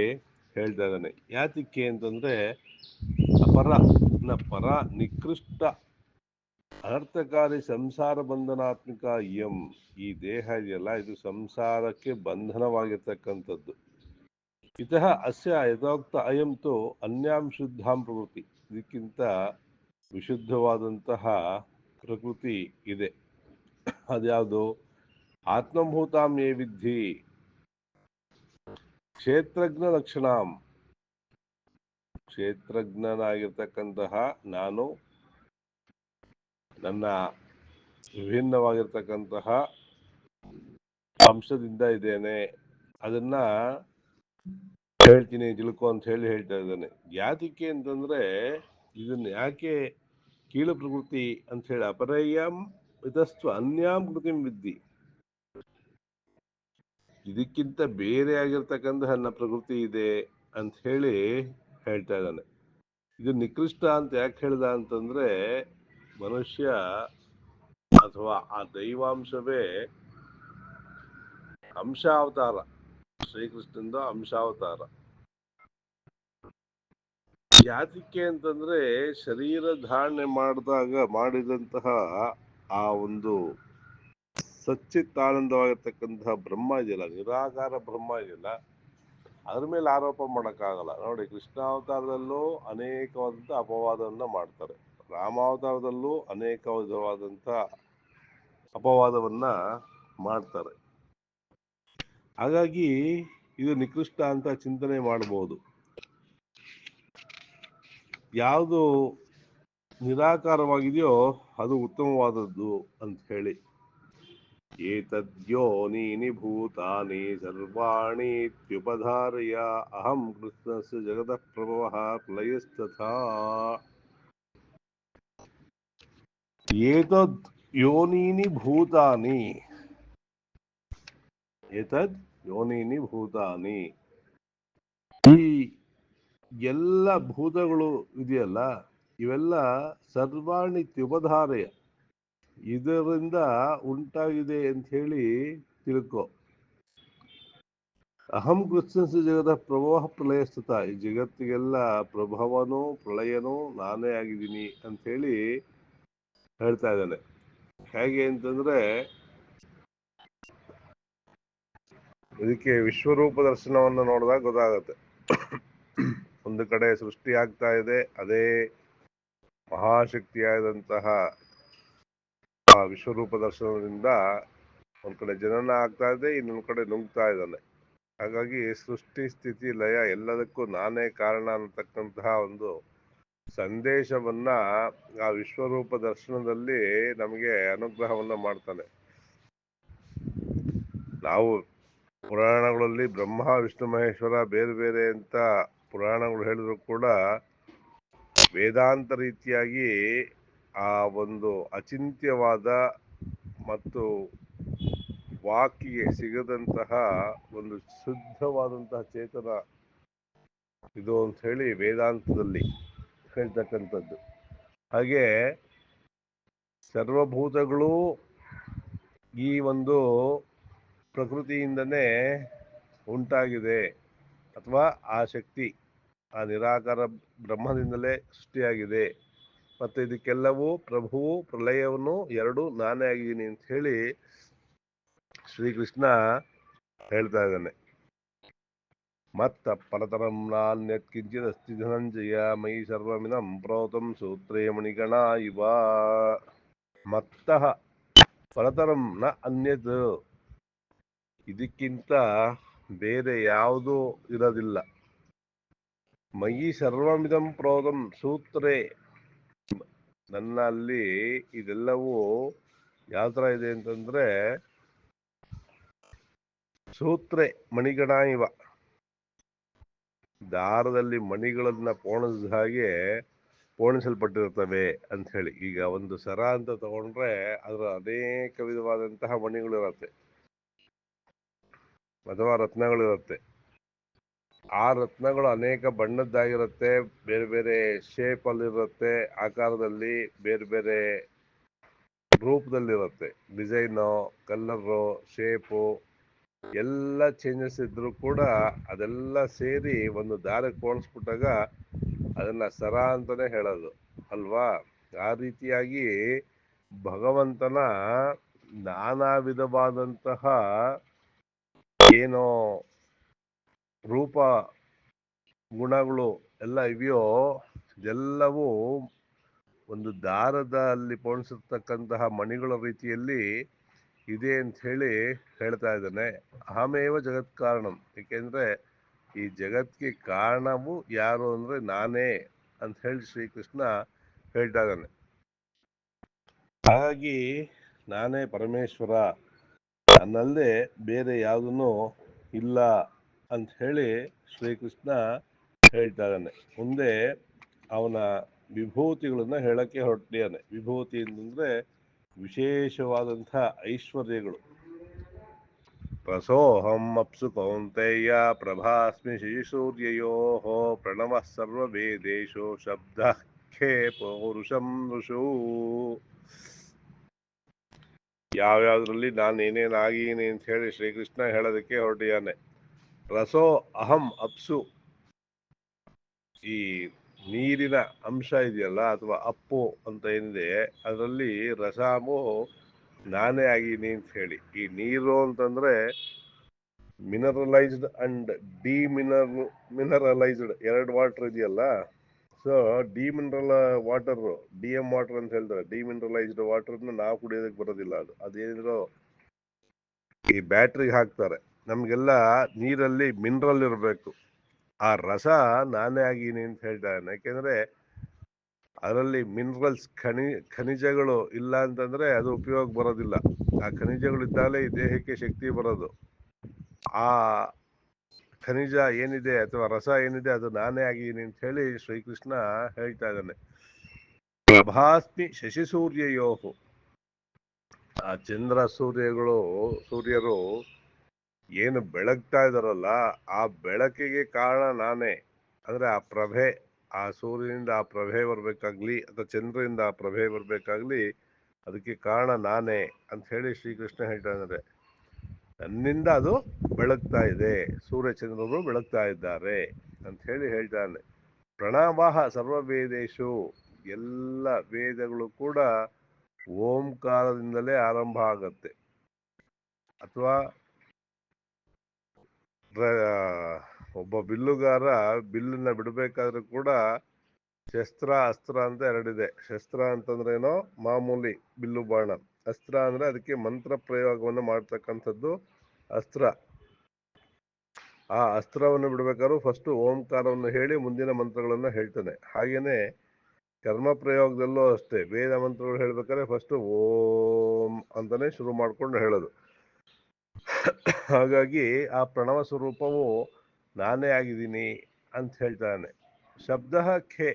ಹೇಳ್ತಾ ಇದ್ದಾನೆ. ಯಾತಕ್ಕೆ ಅಂತಂದ್ರೆ ಪರ ನಿಕೃಷ್ಟ ಅನರ್ಥಕಾರಿ ಸಂಸಾರ ಬಂಧನಾತ್ಮಿಕ ಇಯಂ. ಈ ದೇಹ ಇದೆಯಲ್ಲ, ಇದು ಸಂಸಾರಕ್ಕೆ ಬಂಧನವಾಗಿರ್ತಕ್ಕಂಥದ್ದು. ಇತಃ ಅಸ್ಯ ಯಥೋಕ್ತ ಅಯಂತು ಅನ್ಯಾಂ ಶುದ್ಧಾಂ ಪ್ರಕೃತಿ. ಇದಕ್ಕಿಂತ ವಿಶುದ್ಧವಾದಂತಹ ಪ್ರಕೃತಿ ಇದೆ. ಅದ್ಯಾವುದು? ಆತ್ಮಭೂತಾಂ ಯೇ ವಿದ್ಧಿ ಕ್ಷೇತ್ರಜ್ಞ ಲಕ್ಷಣಾಂ. ಕ್ಷೇತ್ರಜ್ಞನಾಗಿರ್ತಕ್ಕಂತಹ ನಾನು ನನ್ನ ವಿಭಿನ್ನವಾಗಿರ್ತಕ್ಕಂತಹ ಅಂಶದಿಂದ ಇದ್ದೇನೆ, ಅದನ್ನ ಹೇಳ್ತೀನಿ ತಿಳ್ಕೊ ಅಂತ ಹೇಳಿ ಹೇಳ್ತಾ ಇದ್ದಾನೆ. ಯಾತಕ್ಕೆ ಅಂತಂದ್ರೆ ಇದನ್ನ ಯಾಕೆ ಕೀಳು ಪ್ರಕೃತಿ ಅಂತ ಹೇಳಿ ಅಪರಯ್ಯಂ ಇದಸ್ತು ಅನ್ಯಾಂ ಕೃತಿಂ ವಿದ್ಧಿ, ಇದಕ್ಕಿಂತ ಬೇರೆ ಆಗಿರ್ತಕ್ಕಂತಹ ನನ್ನ ಪ್ರಕೃತಿ ಇದೆ ಅಂತ ಹೇಳಿ ಹೇಳ್ತಾ ಇದ್ದಾನೆ. ಇದು ನಿಕೃಷ್ಟ ಅಂತ ಯಾಕೆ ಹೇಳ್ದ ಅಂತಂದ್ರೆ ಮನುಷ್ಯ ಅಥವಾ ಆ ದೈವಾಂಶವೇ ಅಂಶಾವತಾರ, ಶ್ರೀಕೃಷ್ಣಂದ ಅಂಶಾವತಾರ. ಯಾತಕ್ಕೆ ಅಂತಂದ್ರೆ ಶರೀರ ಧಾರಣೆ ಮಾಡಿದಂತಹ ಆ ಒಂದು ಸಚ್ಚಿತ್ತಾನಂದವಾಗಿರ್ತಕ್ಕಂತಹ ಬ್ರಹ್ಮ ಇದೆಯಲ್ಲ, ನಿರಾಕಾರ ಬ್ರಹ್ಮ ಇದೆಯಲ್ಲ, ಅದ್ರ ಮೇಲೆ ಆರೋಪ ಮಾಡೋಕ್ಕಾಗಲ್ಲ. ನೋಡಿ, ಕೃಷ್ಣಾವತಾರದಲ್ಲೂ ಅನೇಕವಾದಂಥ ಅಪವಾದವನ್ನ ಮಾಡ್ತಾರೆ, ರಾಮಾವತಾರದಲ್ಲೂ ಅನೇಕ ವಿಧವಾದಂಥ ಅಪವಾದವನ್ನ ಮಾಡ್ತಾರೆ. ಹಾಗಾಗಿ ಇದು ನಿಕೃಷ್ಟ ಅಂತ ಚಿಂತನೆ ಮಾಡಬಹುದು. ಯಾವುದು ನಿರಾಕಾರವಾಗಿದೆಯೋ ಅದು ಉತ್ತಮವಾದದ್ದು ಅಂತ ಹೇಳಿ. ಏತದ್ಯೋನೀನಿ ಭೂತಾನಿ ಸರ್ವಾಣಿ ಇತ್ಯುಪಧಾರಯ ಅಹಂ ಕೃಷ್ಣಸ್ಯ ಜಗತಃ ಪ್ರಭವಃ ಪ್ರಳಯಸ್ತಥಾ. ಏತದ್ ಯೋನೀನಿ ಭೂತಾನಿ, ಏತದ್ ಯೋನೀನಿ ಭೂತಾನಿ, ಈ ಎಲ್ಲ ಭೂತಗಳು ಇದೆಯಲ್ಲ, ಇವೆಲ್ಲ ಸರ್ವಾಣಿ ತ್ಯುಪಧಾರಯ, ಇದರಿಂದ ಉಂಟಾಗಿದೆ ಅಂತ ಹೇಳಿ ತಿಳ್ಕೊ. ಅಹಂ ಕೃಷ್ಣಸ್ಯ ಜಗದ ಪ್ರಭವ ಪ್ರಳಯಸ್ತುತ, ಈ ಜಗತ್ತಿಗೆಲ್ಲ ಪ್ರಭವನೂ ಪ್ರಳಯನೂ ನಾನೇ ಆಗಿದ್ದೀನಿ ಅಂತ ಹೇಳಿ ಹೇಳ್ತಾ ಇದ್ದಾನೆ. ಹೇಗೆ ಅಂತಂದ್ರೆ ಇದಕ್ಕೆ ವಿಶ್ವರೂಪ ದರ್ಶನವನ್ನು ನೋಡಿದಾಗ ಗೊತ್ತಾಗುತ್ತೆ. ಒಂದು ಕಡೆ ಸೃಷ್ಟಿ ಆಗ್ತಾ ಇದೆ, ಅದೇ ಮಹಾಶಕ್ತಿಯಾದಂತಹ ಆ ವಿಶ್ವರೂಪ ದರ್ಶನದಿಂದ ಒಂದ್ ಕಡೆ ಜನನ ಆಗ್ತಾ ಇದೆ, ಇನ್ನೊಂದ್ ಕಡೆ ನುಗ್ತಾ ಇದ್ದಾನೆ. ಹಾಗಾಗಿ ಸೃಷ್ಟಿ ಸ್ಥಿತಿ ಲಯ ಎಲ್ಲದಕ್ಕೂ ನಾನೇ ಕಾರಣ ಅನ್ನತಕ್ಕಂತಹ ಒಂದು ಸಂದೇಶವನ್ನ ಆ ವಿಶ್ವರೂಪ ದರ್ಶನದಲ್ಲಿ ನಮಗೆ ಅನುಗ್ರಹವನ್ನ ಮಾಡ್ತಾನೆ. ನಾವು ಪುರಾಣಗಳಲ್ಲಿ ಬ್ರಹ್ಮ ವಿಷ್ಣು ಮಹೇಶ್ವರ ಬೇರೆ ಬೇರೆ ಅಂತ ಪುರಾಣಗಳು ಹೇಳಿದ್ರು ಕೂಡ ವೇದಾಂತ ರೀತಿಯಾಗಿ ಆ ಒಂದು ಅಚಿಂತ್ಯವಾದ ಮತ್ತು ವಾಕಿಗೆ ಸಿಗದಂತಹ ಒಂದು ಶುದ್ಧವಾದಂತಹ ಚೇತನ ಇದು ಅಂತ ಹೇಳಿ ವೇದಾಂತದಲ್ಲಿ ಹೇಳ್ತಕ್ಕಂಥದ್ದು. ಹಾಗೆ ಸರ್ವಭೂತಗಳು ಈ ಒಂದು ಪ್ರಕೃತಿಯಿಂದನೇ ಉಂಟಾಗಿದೆ, ಅಥವಾ ಆ ಶಕ್ತಿ ಆ ನಿರಾಕಾರ ಬ್ರಹ್ಮದಿಂದಲೇ ಸೃಷ್ಟಿಯಾಗಿದೆ, ಮತ್ತೆ ಇದಕ್ಕೆಲ್ಲವೂ ಪ್ರಭುವು ಪ್ರಲಯವನ್ನು ಎರಡು ನಾನೇ ಆಗಿದ್ದೀನಿ ಅಂತ ಹೇಳಿ ಶ್ರೀಕೃಷ್ಣ ಹೇಳ್ತಾ ಇದ್ದಾನೆ. ಮತ್ತ ಪರತರಂ ನಾನ್ಯತ್ ಕಿಂಚಿದಸ್ತಿ ಧನಂಜಯ ಮೈ ಸರ್ವಮಿದಂ ಪ್ರೋತಂ ಸೂತ್ರೇ ಮಣಿಗಣ ಇವ. ಮತ್ತಃ ಪರತರಂ ನ ಅನ್ಯತ್, ಇದಕ್ಕಿಂತ ಬೇರೆ ಯಾವುದೂ ಇರೋದಿಲ್ಲ. ಮಯಿ ಸರ್ವಮಿದಂ ಪ್ರೋತಂ ಸೂತ್ರೇ, ನನ್ನಲ್ಲಿ ಇದೆಲ್ಲವೂ ಯಾವ ತರ ಇದೆ ಅಂತಂದ್ರೆ ಸೂತ್ರೆ ಮಣಿಗಣ ಇವ, ದಾರದಲ್ಲಿ ಮಣಿಗಳನ್ನ ಪೋಣಿಸಿದ ಹಾಗೆ ಪೋಣಿಸಲ್ಪಟ್ಟಿರುತ್ತವೆ ಅಂತ ಹೇಳಿ. ಈಗ ಒಂದು ಸರ ಅಂತ ತಗೊಂಡ್ರೆ ಅದರ ಅನೇಕ ವಿಧವಾದಂತಹ ಮಣಿಗಳಿರುತ್ತೆ ಅಥವಾ ರತ್ನಗಳಿರುತ್ತೆ. ಆ ರತ್ನಗಳು ಅನೇಕ ಬಣ್ಣದ್ದಾಗಿರುತ್ತೆ, ಬೇರೆ ಬೇರೆ ಶೇಪ್ ಅಲ್ಲಿರುತ್ತೆ, ಆಕಾರದಲ್ಲಿ ಬೇರೆ ಬೇರೆ ರೂಪದಲ್ಲಿರುತ್ತೆ. ಡಿಸೈನು, ಕಲರು, ಶೇಪು ಎಲ್ಲ ಚೇಂಜಸ್ ಇದ್ರೂ ಕೂಡ ಅದೆಲ್ಲ ಸೇರಿ ಒಂದು ದಾರಕ್ಕೆ ಪೋಣಿಸ್ಬಿಟ್ಟಾಗ ಅದನ್ನ ಸರ ಅಂತಾನೆ ಹೇಳೋದು ಅಲ್ವಾ. ಆ ರೀತಿಯಾಗಿ ಭಗವಂತನ ನಾನಾ ವಿಧವಾದಂತಹ ಏನೋ ರೂಪ ಗುಣಗಳು ಎಲ್ಲ ಇವೆಯೋ ಎಲ್ಲವೂ ಒಂದು ದಾರದಲ್ಲಿ ಪೋಣಿಸಿರ್ತಕ್ಕಂತಹ ಮಣಿಗಳ ರೀತಿಯಲ್ಲಿ ಇದೆ ಅಂತ ಹೇಳಿ ಹೇಳ್ತಾ ಇದ್ದಾನೆ. ಅಹಮೇವ ಜಗತ್ ಕಾರಣಂ, ಏಕೆಂದ್ರೆ ಈ ಜಗತ್ಗೆ ಕಾರಣವು ಯಾರು ಅಂದ್ರೆ ನಾನೇ ಅಂತ ಹೇಳಿ ಶ್ರೀಕೃಷ್ಣ ಹೇಳ್ತಾ ಇದ್ದಾನೆ. ಹಾಗಾಗಿ ನಾನೇ ಪರಮೇಶ್ವರ, ನನ್ನಲ್ಲದೆ ಬೇರೆ ಯಾವುದನ್ನು ಇಲ್ಲ ಅಂತ ಹೇಳಿ ಶ್ರೀಕೃಷ್ಣ ಹೇಳ್ತಾ ಇದ್ದಾನೆ. ಮುಂದೆ ಅವನ ವಿಭೂತಿಗಳನ್ನ ಹೇಳಕ್ಕೆ ಹೊರಟಿದ್ದಾನೆ. ವಿಭೂತಿ ಅಂತಂದ್ರೆ ವಿಶೇಷವಾದಂತಹ ಐಶ್ವರ್ಯಗಳು. ರಸೋಹಂ ಅಪ್ಸು ಕೌಂತೆಯ ಪ್ರಭಾಸ್ಮಿ ಶಿಶಿಸೂರ್ಯಯೋ ಪ್ರಣವ ಸರ್ವವೇದೇಶೋ ಶಬ್ದ ಖೇ ಪೌರುಷಂ ಋಷು. ಯಾವ್ಯಾವ್ದ್ರಲ್ಲಿ ನಾನು ಏನೇನಾಗಿದ್ದೀನಿ ಅಂತ ಹೇಳಿ ಶ್ರೀಕೃಷ್ಣ ಹೇಳೋದಕ್ಕೆ ಹೊರಟಿದ್ದಾನೆ. ರಸೋ ಅಹಂ ಅಪ್ಸು, ಈ ನೀರಿನ ಅಂಶ ಇದೆಯಲ್ಲ ಅಥವಾ ಅಪ್ಪು ಅಂತ ಏನಿದೆ ಅದರಲ್ಲಿ ರಸಾಮು ನಾನೇ ಆಗಿನಿ ಅಂತ ಹೇಳಿ. ಈ ನೀರು ಅಂತಂದ್ರೆ ಮಿನರಲೈಸ್ಡ್ ಅಂಡ್ ಮಿನರಲೈಸ್ಡ್ ಎರಡು ವಾಟರ್ ಇದೆಯಲ್ಲ. ಸೊ ಡಿಮಿನರಲ್ ವಾಟರ್, DM ವಾಟರ್ ಅಂತ ಹೇಳ್ತಾರೆ. ಡಿಮಿನರಲೈಸ್ಡ್ ವಾಟರ್ನ ನಾವು ಕುಡಿಯೋದಕ್ಕೆ ಬರೋದಿಲ್ಲ. ಅದೇನಿದ್ರು ಈ ಬ್ಯಾಟ್ರಿಗೆ ಹಾಕ್ತಾರೆ. ನಮ್ಗೆಲ್ಲ ನೀರಲ್ಲಿ ಮಿನರಲ್ ಇರಬೇಕು. ಆ ರಸ ನಾನೇ ಆಗಿನಿ ಅಂತ ಹೇಳ್ತಾರೆ. ಯಾಕೆಂದ್ರೆ ಅದರಲ್ಲಿ ಮಿನರಲ್ಸ್ ಖನಿಜಗಳು ಇಲ್ಲ ಅಂತಂದ್ರೆ ಅದು ಉಪಯೋಗ ಬರೋದಿಲ್ಲ. ಆ ಖನಿಜಗಳು ಇದ್ದಾಗಲೇ ಈ ದೇಹಕ್ಕೆ ಶಕ್ತಿ ಬರೋದು. ಆ ಖನಿಜ ಏನಿದೆ ಅಥವಾ ರಸ ಏನಿದೆ ಅದು ನಾನೇ ಆಗಿನಿ ಅಂತ ಹೇಳಿ ಶ್ರೀಕೃಷ್ಣ ಹೇಳ್ತಾ ಇದ್ದಾನೆ. ಪ್ರಭಾಸ್ಮಿ ಶಶಿ ಸೂರ್ಯಯೋಹು, ಆ ಚಂದ್ರ ಸೂರ್ಯರು ಏನು ಬೆಳಗ್ತಾ ಇದಾರಲ್ಲ ಆ ಬೆಳಕಿಗೆ ಕಾರಣ ನಾನೇ. ಅಂದ್ರೆ ಆ ಪ್ರಭೆ, ಆ ಸೂರ್ಯನಿಂದ ಆ ಪ್ರಭೆ ಬರ್ಬೇಕಾಗ್ಲಿ ಅಥವಾ ಚಂದ್ರನಿಂದ ಆ ಪ್ರಭೆ ಬರ್ಬೇಕಾಗ್ಲಿ ಅದಕ್ಕೆ ಕಾರಣ ನಾನೇ ಅಂತ ಹೇಳಿ ಶ್ರೀಕೃಷ್ಣ ಹೇಳ್ತಾ ಇದ್ದಾರೆ. ನನ್ನಿಂದ ಅದು ಬೆಳಗ್ತಾ ಇದೆ, ಸೂರ್ಯಚಂದ್ರರು ಬೆಳಗ್ತಾ ಇದ್ದಾರೆ ಅಂತ ಹೇಳಿ ಹೇಳ್ತಾನೆ. ಪ್ರಣವಃ ಸರ್ವ ವೇದೇಶು, ಎಲ್ಲ ವೇದಗಳು ಕೂಡ ಓಂಕಾರದಿಂದಲೇ ಆರಂಭ ಆಗತ್ತೆ. ಅಥವಾ ಒಬ್ಬ ಬಿಲ್ಲುಗಾರ ಬಿಲ್ಲನ್ನ ಬಿಡಬೇಕಾದ್ರೂ ಕೂಡ ಶಸ್ತ್ರ ಅಸ್ತ್ರ ಅಂತ ಎರಡಿದೆ. ಶಸ್ತ್ರ ಅಂತಂದ್ರೇನೋ ಮಾಮೂಲಿ ಬಿಲ್ಲು ಬಾಣ, ಅಸ್ತ್ರ ಅಂದ್ರೆ ಅದಕ್ಕೆ ಮಂತ್ರ ಪ್ರಯೋಗವನ್ನು ಮಾಡ್ತಕ್ಕಂಥದ್ದು ಅಸ್ತ್ರ. ಆ ಅಸ್ತ್ರವನ್ನು ಬಿಡಬೇಕಾದ್ರೂ ಫಸ್ಟ್ ಓಂಕಾರವನ್ನು ಹೇಳಿ ಮುಂದಿನ ಮಂತ್ರಗಳನ್ನ ಹೇಳ್ತಾನೆ. ಹಾಗೇನೆ ಕರ್ಮ ಪ್ರಯೋಗದಲ್ಲೂ ಅಷ್ಟೇ, ವೇದ ಮಂತ್ರಗಳು ಹೇಳ್ಬೇಕಾದ್ರೆ ಫಸ್ಟ್ ಓಂ ಅಂತಾನೆ ಶುರು ಮಾಡ್ಕೊಂಡು ಹೇಳೋದು. ಹಾಗಾಗಿ ಆ ಪ್ರಣವ ಸ್ವರೂಪವು ನಾನೇ ಆಗಿದ್ದೀನಿ ಅಂತ ಹೇಳ್ತಾನೆ. ಶಬ್ದ ಖೇ,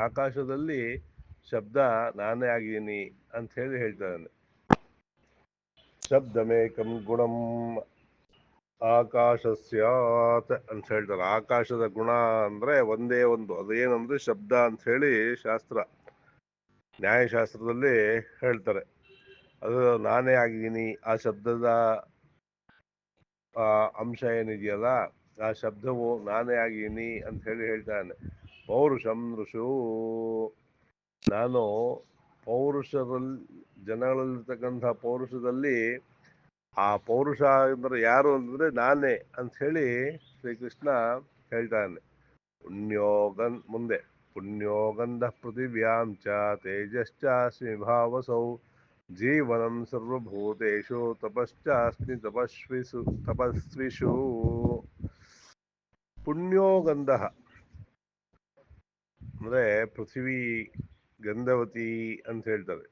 ಆಕಾಶದಲ್ಲಿ ಶಬ್ದ ನಾನೇ ಆಗಿದ್ದೀನಿ ಅಂತ ಹೇಳಿ ಹೇಳ್ತಾನೆ. ಶಬ್ದಮೇಕಂ ಗುಣಂ ಆಕಾಶಸ್ಯಾತ್ ಅಂತ ಹೇಳ್ತಾರೆ. ಆಕಾಶದ ಗುಣ ಅಂದ್ರೆ ಒಂದೇ ಒಂದು, ಅದೇನಂದ್ರೆ ಶಬ್ದ ಅಂತ ಹೇಳಿ ಶಾಸ್ತ್ರ, ನ್ಯಾಯಶಾಸ್ತ್ರದಲ್ಲಿ ಹೇಳ್ತಾರೆ. ಅದು ನಾನೇ ಆಗಿದ್ದೀನಿ. ಆ ಶಬ್ದದ ಅಂಶ ಏನಿದೆಯಲ್ಲ, ಆ ಶಬ್ದವು ನಾನೇ ಆಗಿದ್ದೀನಿ ಅಂತ ಹೇಳಿ ಹೇಳ್ತಾನೆ. ಪೌರುಷಂ ಋಷು, ನಾನು ಪೌರುಷದಲ್ಲಿ, ಜನಗಳಲ್ಲಿರ್ತಕ್ಕಂಥ ಪೌರುಷದಲ್ಲಿ ಆ ಪೌರುಷ ಅಂದ್ರೆ ಯಾರು ಅಂದ್ರೆ ನಾನೇ ಅಂತ ಹೇಳಿ ಶ್ರೀಕೃಷ್ಣ ಹೇಳ್ತಾನೆ. ಮುಂದೆ ಪುಣ್ಯೋಗಂಧ ಪೃಥಿವ್ಯಾಂ ಚ ತೇಜಶ್ಚಾಸ್ಮಿ ಭಾವಸೌ ಜೀವನಂ ಸರ್ವಭೂತೇಷು ತಪಶ್ಚಾಸ್ಮಿ ತಪಸ್ವಿಷು. ಪುಣ್ಯೋಗಂಧ ಅಂದ್ರೆ ಪೃಥ್ವಿ ಗಂಧವತಿ ಅಂತ ಹೇಳ್ತಾರೆ.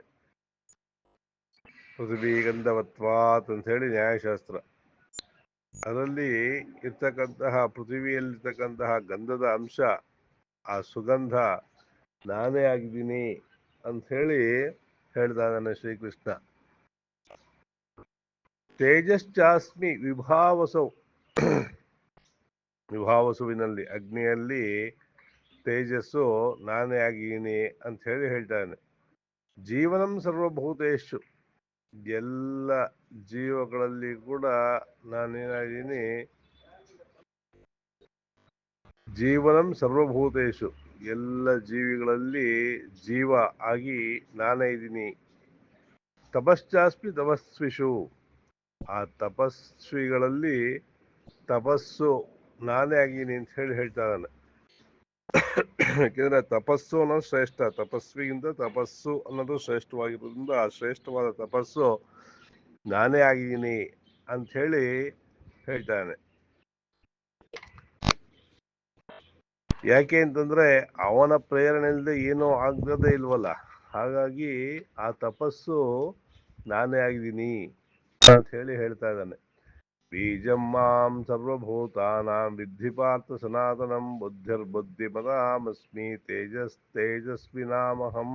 ಪೃಥ್ವಿ ಗಂಧವತ್ವಾತ್ ಅಂತ ಹೇಳಿ ನ್ಯಾಯಶಾಸ್ತ್ರ. ಅದರಲ್ಲಿ ಇರ್ತಕ್ಕಂತಹ ಪೃಥ್ವಿಯಲ್ಲಿರ್ತಕ್ಕಂತಹ ಗಂಧದ ಅಂಶ, ಆ ಸುಗಂಧ ನಾನೇ ಆಗಿದ್ದೀನಿ ಅಂತ ಹೇಳಿ ಹೇಳ್ತಾನೆ ಶ್ರೀಕೃಷ್ಣ. ತೇಜಶ್ಚಾಸ್ಮಿ ವಿಭಾವಸೌ, ವಿಭಾವಸುವಿನಲ್ಲಿ ಅಗ್ನಿಯಲ್ಲಿ ತೇಜಸ್ಸು ನಾನೇ ಆಗಿದ್ದೀನಿ ಅಂತ ಹೇಳಿ ಹೇಳ್ತಾನೆ. ಜೀವನಂ ಸರ್ವಭೂತೇಶು, ಎಲ್ಲ ಜೀವಗಳಲ್ಲಿ ಕೂಡ ನಾನೇನಾಗಿದ್ದೀನಿ. ಜೀವನಂ ಸರ್ವಭೂತೇಶು, ಎಲ್ಲ ಜೀವಿಗಳಲ್ಲಿ ಜೀವ ಆಗಿ ನಾನೇ ಇದ್ದೀನಿ. ತಪಶ್ಚಾಸ್ಮಿ ತಪಸ್ವಿಷು, ಆ ತಪಸ್ವಿಗಳಲ್ಲಿ ತಪಸ್ಸು ನಾನೇ ಆಗಿದ್ದೀನಿ ಅಂತ ಹೇಳಿ ಹೇಳ್ತಾ ಇದ್ದಾನೆ. ಯಾಕೆಂದ್ರೆ ತಪಸ್ಸು ಅನ್ನೋದು ಶ್ರೇಷ್ಠ, ತಪಸ್ವಿಗಿಂತ ತಪಸ್ಸು ಅನ್ನೋದು ಶ್ರೇಷ್ಠವಾಗಿರೋದ್ರಿಂದ ಆ ಶ್ರೇಷ್ಠವಾದ ತಪಸ್ಸು ನಾನೇ ಆಗಿದ್ದೀನಿ ಅಂತ ಹೇಳಿ ಹೇಳ್ತಾನೆ. ಯಾಕೆ ಅಂತಂದ್ರೆ ಅವನ ಪ್ರೇರಣೆ ಇಲ್ಲದೆ ಏನೂ ಆಗದೇ ಇಲ್ವಲ್ಲ, ಹಾಗಾಗಿ ಆ ತಪಸ್ಸು ನಾನೇ ಆಗಿದ್ದೀನಿ ಅಂತ ಹೇಳಿ ಹೇಳ್ತಾ ಇದ್ದಾನೆ. ಬೀಜಂ ಮಾಂ ಸರ್ವಭೂತಾನಾಂ ವಿದ್ಧಿ ಪಾರ್ಥ ಸನಾತನಂ ಬುದ್ಧಿರ್ಬುದ್ಧಿಮತಾಮಸ್ಮಿ ತೇಜಸ್ವಿನಾಮಹಂ.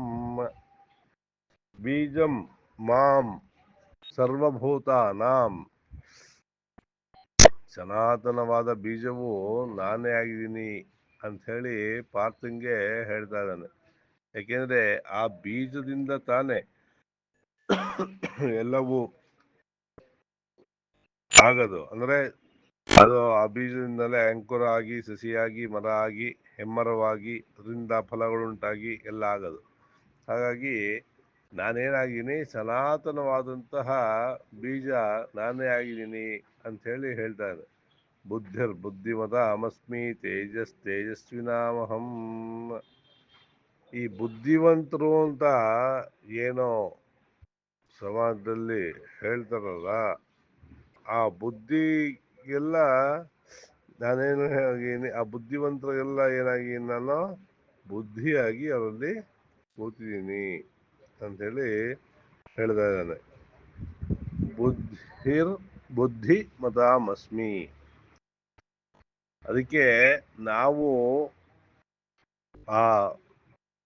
ಬೀಜಂ ಮಾಂ ಸರ್ವಭೂತಾನಾಂ, ಸನಾತನವಾದ ಬೀಜವು ನಾನೇ ಆಗಿದ್ದೀನಿ ಅಂತ ಹೇಳಿ ಪಾರ್ಥಂಗೆ ಹೇಳ್ತಾ ಇದ್ದಾನೆ. ಯಾಕೆಂದ್ರೆ ಆ ಬೀಜದಿಂದ ತಾನೇ ಎಲ್ಲವೂ ಆಗದು. ಅಂದ್ರೆ ಅದು ಆ ಬೀಜದಿಂದಲೇ ಅಂಕುರ ಆಗಿ, ಸಸಿಯಾಗಿ, ಮರ ಆಗಿ, ಹೆಮ್ಮರವಾಗಿ, ಅದರಿಂದ ಫಲಗಳುಂಟಾಗಿ ಎಲ್ಲ ಆಗದು. ಹಾಗಾಗಿ ನಾನೇನಾಗಿದ್ದೀನಿ, ಸನಾತನವಾದಂತಹ ಬೀಜ ನಾನೇ ಆಗಿದ್ದೀನಿ ಅಂತ ಹೇಳಿ ಹೇಳ್ತಾರೆ. ಬುದ್ಧಿಮತ ಅಮಸ್ಮಿ ತೇಜಸ್ವಿನಾಮಹಂ. ಈ ಬುದ್ಧಿವಂತರು ಅಂತ ಏನೋ ಸಮಾಜದಲ್ಲಿ ಹೇಳ್ತಾರಲ್ಲ, ಆ ಬುದ್ಧಿಗೆಲ್ಲ ನಾನೇನು ಆಗಿದ್ದೀನಿ, ಆ ಬುದ್ಧಿವಂತರಿಗೆಲ್ಲ ಏನಾಗಿ ನಾನು ಬುದ್ಧಿಯಾಗಿ ಅವರಲ್ಲಿ ಕೂತಿದ್ದೀನಿ ಅಂಥೇಳಿ ಹೇಳ್ತಾ ಇದ್ದಾನೆ. ಬುದ್ಧಿ ಮತಾಮಸ್ಮಿ. ಅದಕ್ಕೆ ನಾವು ಆ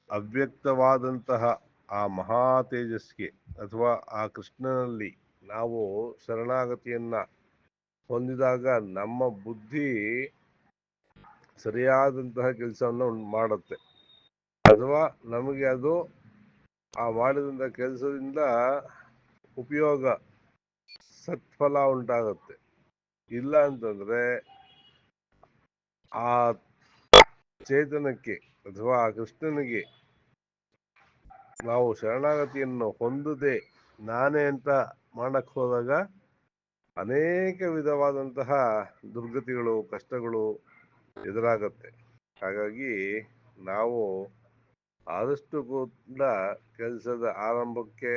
ಅವ್ಯಕ್ತವಾದಂತಹ ಆ ಮಹಾ ತೇಜಸ್ಗೆ ಅಥವಾ ಆ ಕೃಷ್ಣನಲ್ಲಿ ನಾವು ಶರಣಾಗತಿಯನ್ನ ಹೊಂದಿದಾಗ ನಮ್ಮ ಬುದ್ಧಿ ಸರಿಯಾದಂತಹ ಕೆಲಸವನ್ನು ಮಾಡುತ್ತೆ, ಅಥವಾ ನಮಗೆ ಅದು ಆ ಮಾಡಿದಂತಹ ಕೆಲಸದಿಂದ ಉಪಯೋಗ, ಸತ್ಫಲ ಉಂಟಾಗುತ್ತೆ. ಇಲ್ಲ ಅಂತಂದ್ರೆ ಆ ಚೇತನಕ್ಕೆ ಅಥವಾ ಆ ಕೃಷ್ಣನಿಗೆ ನಾವು ಶರಣಾಗತಿಯನ್ನು ಹೊಂದದೆ ನಾನೇ ಅಂತ ಮಾಡಕ್ ಹೋದಾಗ ಅನೇಕ ವಿಧವಾದಂತಹ ದುರ್ಗತಿಗಳು, ಕಷ್ಟಗಳು ಎದುರಾಗತ್ತೆ. ಹಾಗಾಗಿ ನಾವು ಆದಷ್ಟು ಕೂಡ ಕೆಲಸದ ಆರಂಭಕ್ಕೆ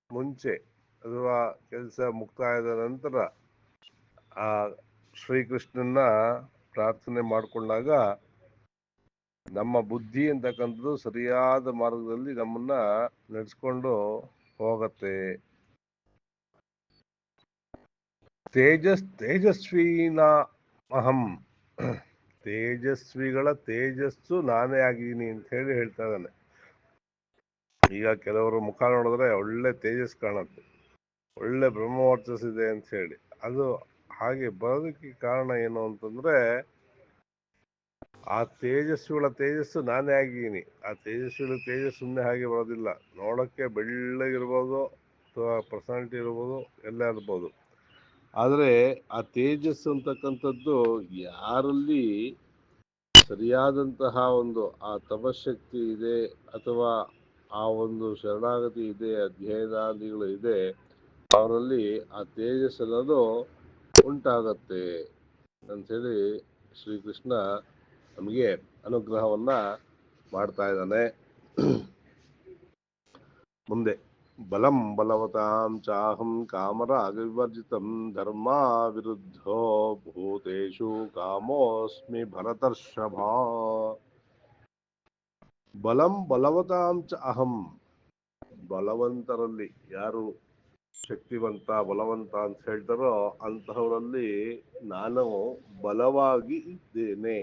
ಮುಂಚೆ ಅಥವಾ ಕೆಲಸ ಮುಕ್ತಾಯದ ನಂತರ ಆ ಶ್ರೀಕೃಷ್ಣನ ಪ್ರಾರ್ಥನೆ ಮಾಡಿಕೊಂಡಾಗ ನಮ್ಮ ಬುದ್ಧಿ ಅಂತಕ್ಕಂಥದ್ದು ಸರಿಯಾದ ಮಾರ್ಗದಲ್ಲಿ ನಮ್ಮನ್ನ ನಡೆಸ್ಕೊಂಡು ಹೋಗತ್ತೆ. ತೇಜಸ್ವಿನ ಅಹಂ, ತೇಜಸ್ವಿಗಳ ತೇಜಸ್ಸು ನಾನೇ ಆಗಿದ್ದೀನಿ ಅಂತ ಹೇಳಿ ಹೇಳ್ತಾ ಇದ್ದಾನೆ. ಈಗ ಕೆಲವರು ಮುಖ ನೋಡಿದ್ರೆ ಒಳ್ಳೆ ತೇಜಸ್ ಕಾಣುತ್ತೆ, ಒಳ್ಳೆ ಬ್ರಹ್ಮವರ್ಚಸ್ಸಿದೆ ಅಂತ ಹೇಳಿ. ಅದು ಹಾಗೆ ಬರೋದಕ್ಕೆ ಕಾರಣ ಏನು ಅಂತಂದ್ರೆ ಆ ತೇಜಸ್ವಿಗಳ ತೇಜಸ್ಸು ನಾನೇ ಆಗಿದ್ದೀನಿ. ಆ ತೇಜಸ್ವಿಗಳ ತೇಜಸ್ಸು ಸುಮ್ಮನೆ ಹಾಗೆ ಬರೋದಿಲ್ಲ. ನೋಡೋಕ್ಕೆ ಬೆಳ್ಳಗಿರ್ಬೋದು ಅಥವಾ ಪರ್ಸನಾಲಿಟಿ ಇರ್ಬೋದು, ಎಲ್ಲ ಇರ್ಬೋದು. ಆದರೆ ಆ ತೇಜಸ್ಸು ಅಂತಕ್ಕಂಥದ್ದು ಯಾರಲ್ಲಿ ಸರಿಯಾದಂತಹ ಒಂದು ಆ ತಪಶಕ್ತಿ ಇದೆ ಅಥವಾ ಆ ಒಂದು ಶರಣಾಗತಿ ಇದೆ, ಅಧ್ಯಯನಾದಿಗಳು ಇದೆ, ಅವರಲ್ಲಿ ಆ ತೇಜಸ್ ಅನ್ನೋದು ಉಂಟಾಗತ್ತೆ ಅಂಥೇಳಿ ಶ್ರೀಕೃಷ್ಣ ನಮಗೆ ಅನುಗ್ರಹವನ್ನ ಮಾಡ್ತಾ ಇದ್ದಾನೆ. ಮುಂದೆ ಬಲಂ ಬಲವತಾಂ ಚಾಹಂ ಕಾಮರಾಗ ವಿವರ್ಜಿತಂ ಧರ್ಮ ವಿರುದ್ಧೋ ಭೂತೇಷು ಕಾಮೋಸ್ಮಿ ಭರತರ್ಷಭ. ಬಲಂ ಬಲವತಾಂ ಚ ಅಹಂ, ಬಲವಂತರಲ್ಲಿ ಯಾರು ಶಕ್ತಿವಂತ ಬಲವಂತ ಅಂತ ಹೇಳ್ತಾರೋ ಅಂತಹವರಲ್ಲಿ ನಾನು ಬಲವಾಗಿ ಇದ್ದೇನೆ.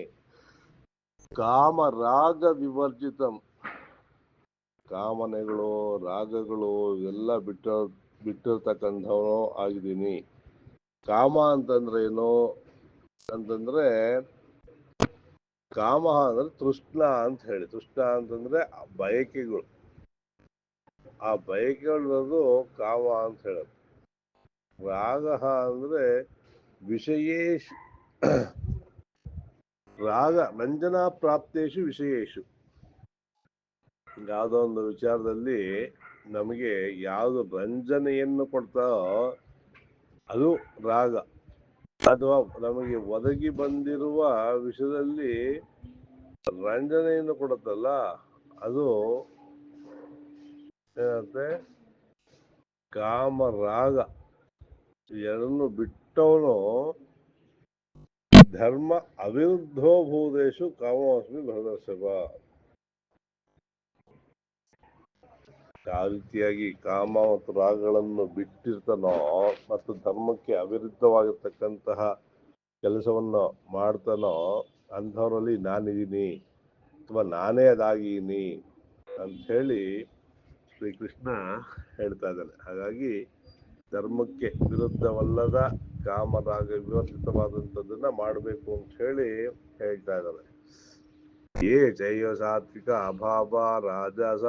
ಕಾಮರಾಗ ವಿವರ್ಜಿತಂ, ಕಾಮನೆಗಳು ರಾಗಗಳು ಎಲ್ಲ ಬಿಟ್ಟಿರ್ತಕ್ಕಂಥವನು ಆಗಿದ್ದೀನಿ. ಕಾಮ ಅಂತಂದ್ರೆ ಏನು ಅಂತಂದ್ರೆ ಕಾಮ ಅಂದ್ರೆ ತೃಷ್ಣ ಅಂತ ಹೇಳಿ. ತೃಷ್ಣ ಅಂತಂದ್ರೆ ಬಯಕೆಗಳು, ಆ ಬಯಕೆಗಳು ಕಾಮ ಅಂತ ಹೇಳೋದು. ರಾಗ ಅಂದ್ರೆ ವಿಷಯೇಶು, ರಾಗ ರಂಜನಾ ಪ್ರಾಪ್ತೇಶು ವಿಷಯೇಶು. ಯಾವುದೋ ಒಂದು ವಿಚಾರದಲ್ಲಿ ನಮಗೆ ಯಾವುದು ರಂಜನೆಯನ್ನು ಕೊಡ್ತಾರೋ ಅದು ರಾಗ, ಅಥವಾ ನಮಗೆ ಒದಗಿ ಬಂದಿರುವ ವಿಷಯದಲ್ಲಿ ರಂಜನೆಯನ್ನು ಕೊಡುತ್ತಲ್ಲ ಅದು ಏನಂತೆ ಕಾಮರಾಗ. ಎರಡನ್ನು ಬಿಟ್ಟವನು ಧರ್ಮ ಅವಿರುದ್ಧೋ ಭೂದೇಶು ಕಾಮೋಸ್ಮಿ ಭರತರ್ಷಭ. ಯಾವ ರೀತಿಯಾಗಿ ಕಾಮ ಮತ್ತು ರಾಗಗಳನ್ನು ಬಿಟ್ಟಿರ್ತಾನೋ ಮತ್ತು ಧರ್ಮಕ್ಕೆ ಅವಿರುದ್ಧವಾಗಿರ್ತಕ್ಕಂತಹ ಕೆಲಸವನ್ನು ಮಾಡ್ತಾನೋ ಅಂಥವರಲ್ಲಿ ನಾನಿದ್ದೀನಿ ಅಥವಾ ನಾನೇ ಅದಾಗಿದ್ದೀನಿ ಅಂತ ಹೇಳಿ ಶ್ರೀಕೃಷ್ಣ ಹೇಳ್ತಾ ಇದ್ದಾನೆ. ಹಾಗಾಗಿ ಧರ್ಮಕ್ಕೆ ವಿರುದ್ಧವಲ್ಲದ ಕಾಮರಾಗ ವಿವರ್ಜಿತವಾದಂಥದ್ದನ್ನ ಮಾಡಬೇಕು ಅಂತ ಹೇಳಿ ಹೇಳ್ತಾ ಇದ್ದಾರೆ. ಯೇ ಚೈವ ಸಾತ್ವಿಕ ಅಭಾವ ರಾಜಸ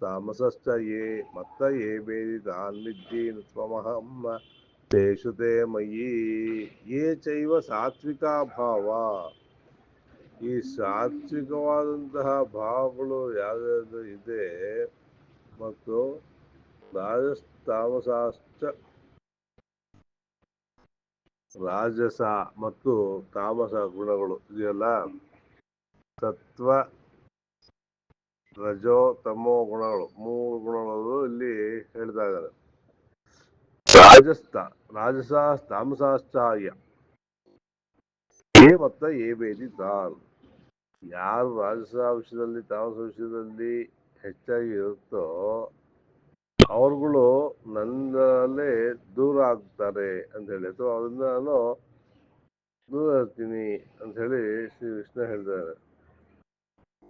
ತಾಮಸಶ್ಚ ಯೇ ಮತ್ತ ಯೇ ವೇದಿತಾನ್ ವಿದ್ಯೆ ತ್ವಮಹಂ ತೇಷು ತೇ ಮಯಿ. ಯೇ ಚೈವ ಸಾತ್ವಿಕ ಭಾವ, ಈ ಸಾತ್ವಿಕವಾದಂತಹ ಭಾವಗಳು ಯಾವ್ಯಾವುದು ಇದೆ ಮತ್ತು ರಾಜಸ ತಾಮಸಾಶ್ಚ, ರಾಜಸ ಮತ್ತು ತಾಮಸ ಗುಣಗಳು ಇದೆಯಲ್ಲ, ಸತ್ವ ರಜೋ ತಮೋ ಗುಣಗಳು, ಮೂರು ಗುಣಗಳು ಇಲ್ಲಿ ಹೇಳ್ತಾ ಇದ್ದಾರೆ. ರಾಜಸ ತಾಮಸಾಶ್ಚಾಯ ಏ ಮತ್ತ ಏ ಬೇದಿ ತಾನ್, ಯಾರು ರಾಜಸ ವಿಷಯದಲ್ಲಿ ತಾಮಸ ವಿಷಯದಲ್ಲಿ ಹೆಚ್ಚಾಗಿ ಇರುತ್ತೋ ಅವ್ರುಗಳು ನನ್ನಲ್ಲೇ ದೂರ ಆಗ್ತಾರೆ ಅಂತ ಹೇಳಿ, ಅಥವಾ ಅವರಿಂದ ನಾನು ದೂರ ಇರ್ತೀನಿ ಅಂತ ಹೇಳಿ ಶ್ರೀ ಕೃಷ್ಣ ಹೇಳ್ತಾರೆ.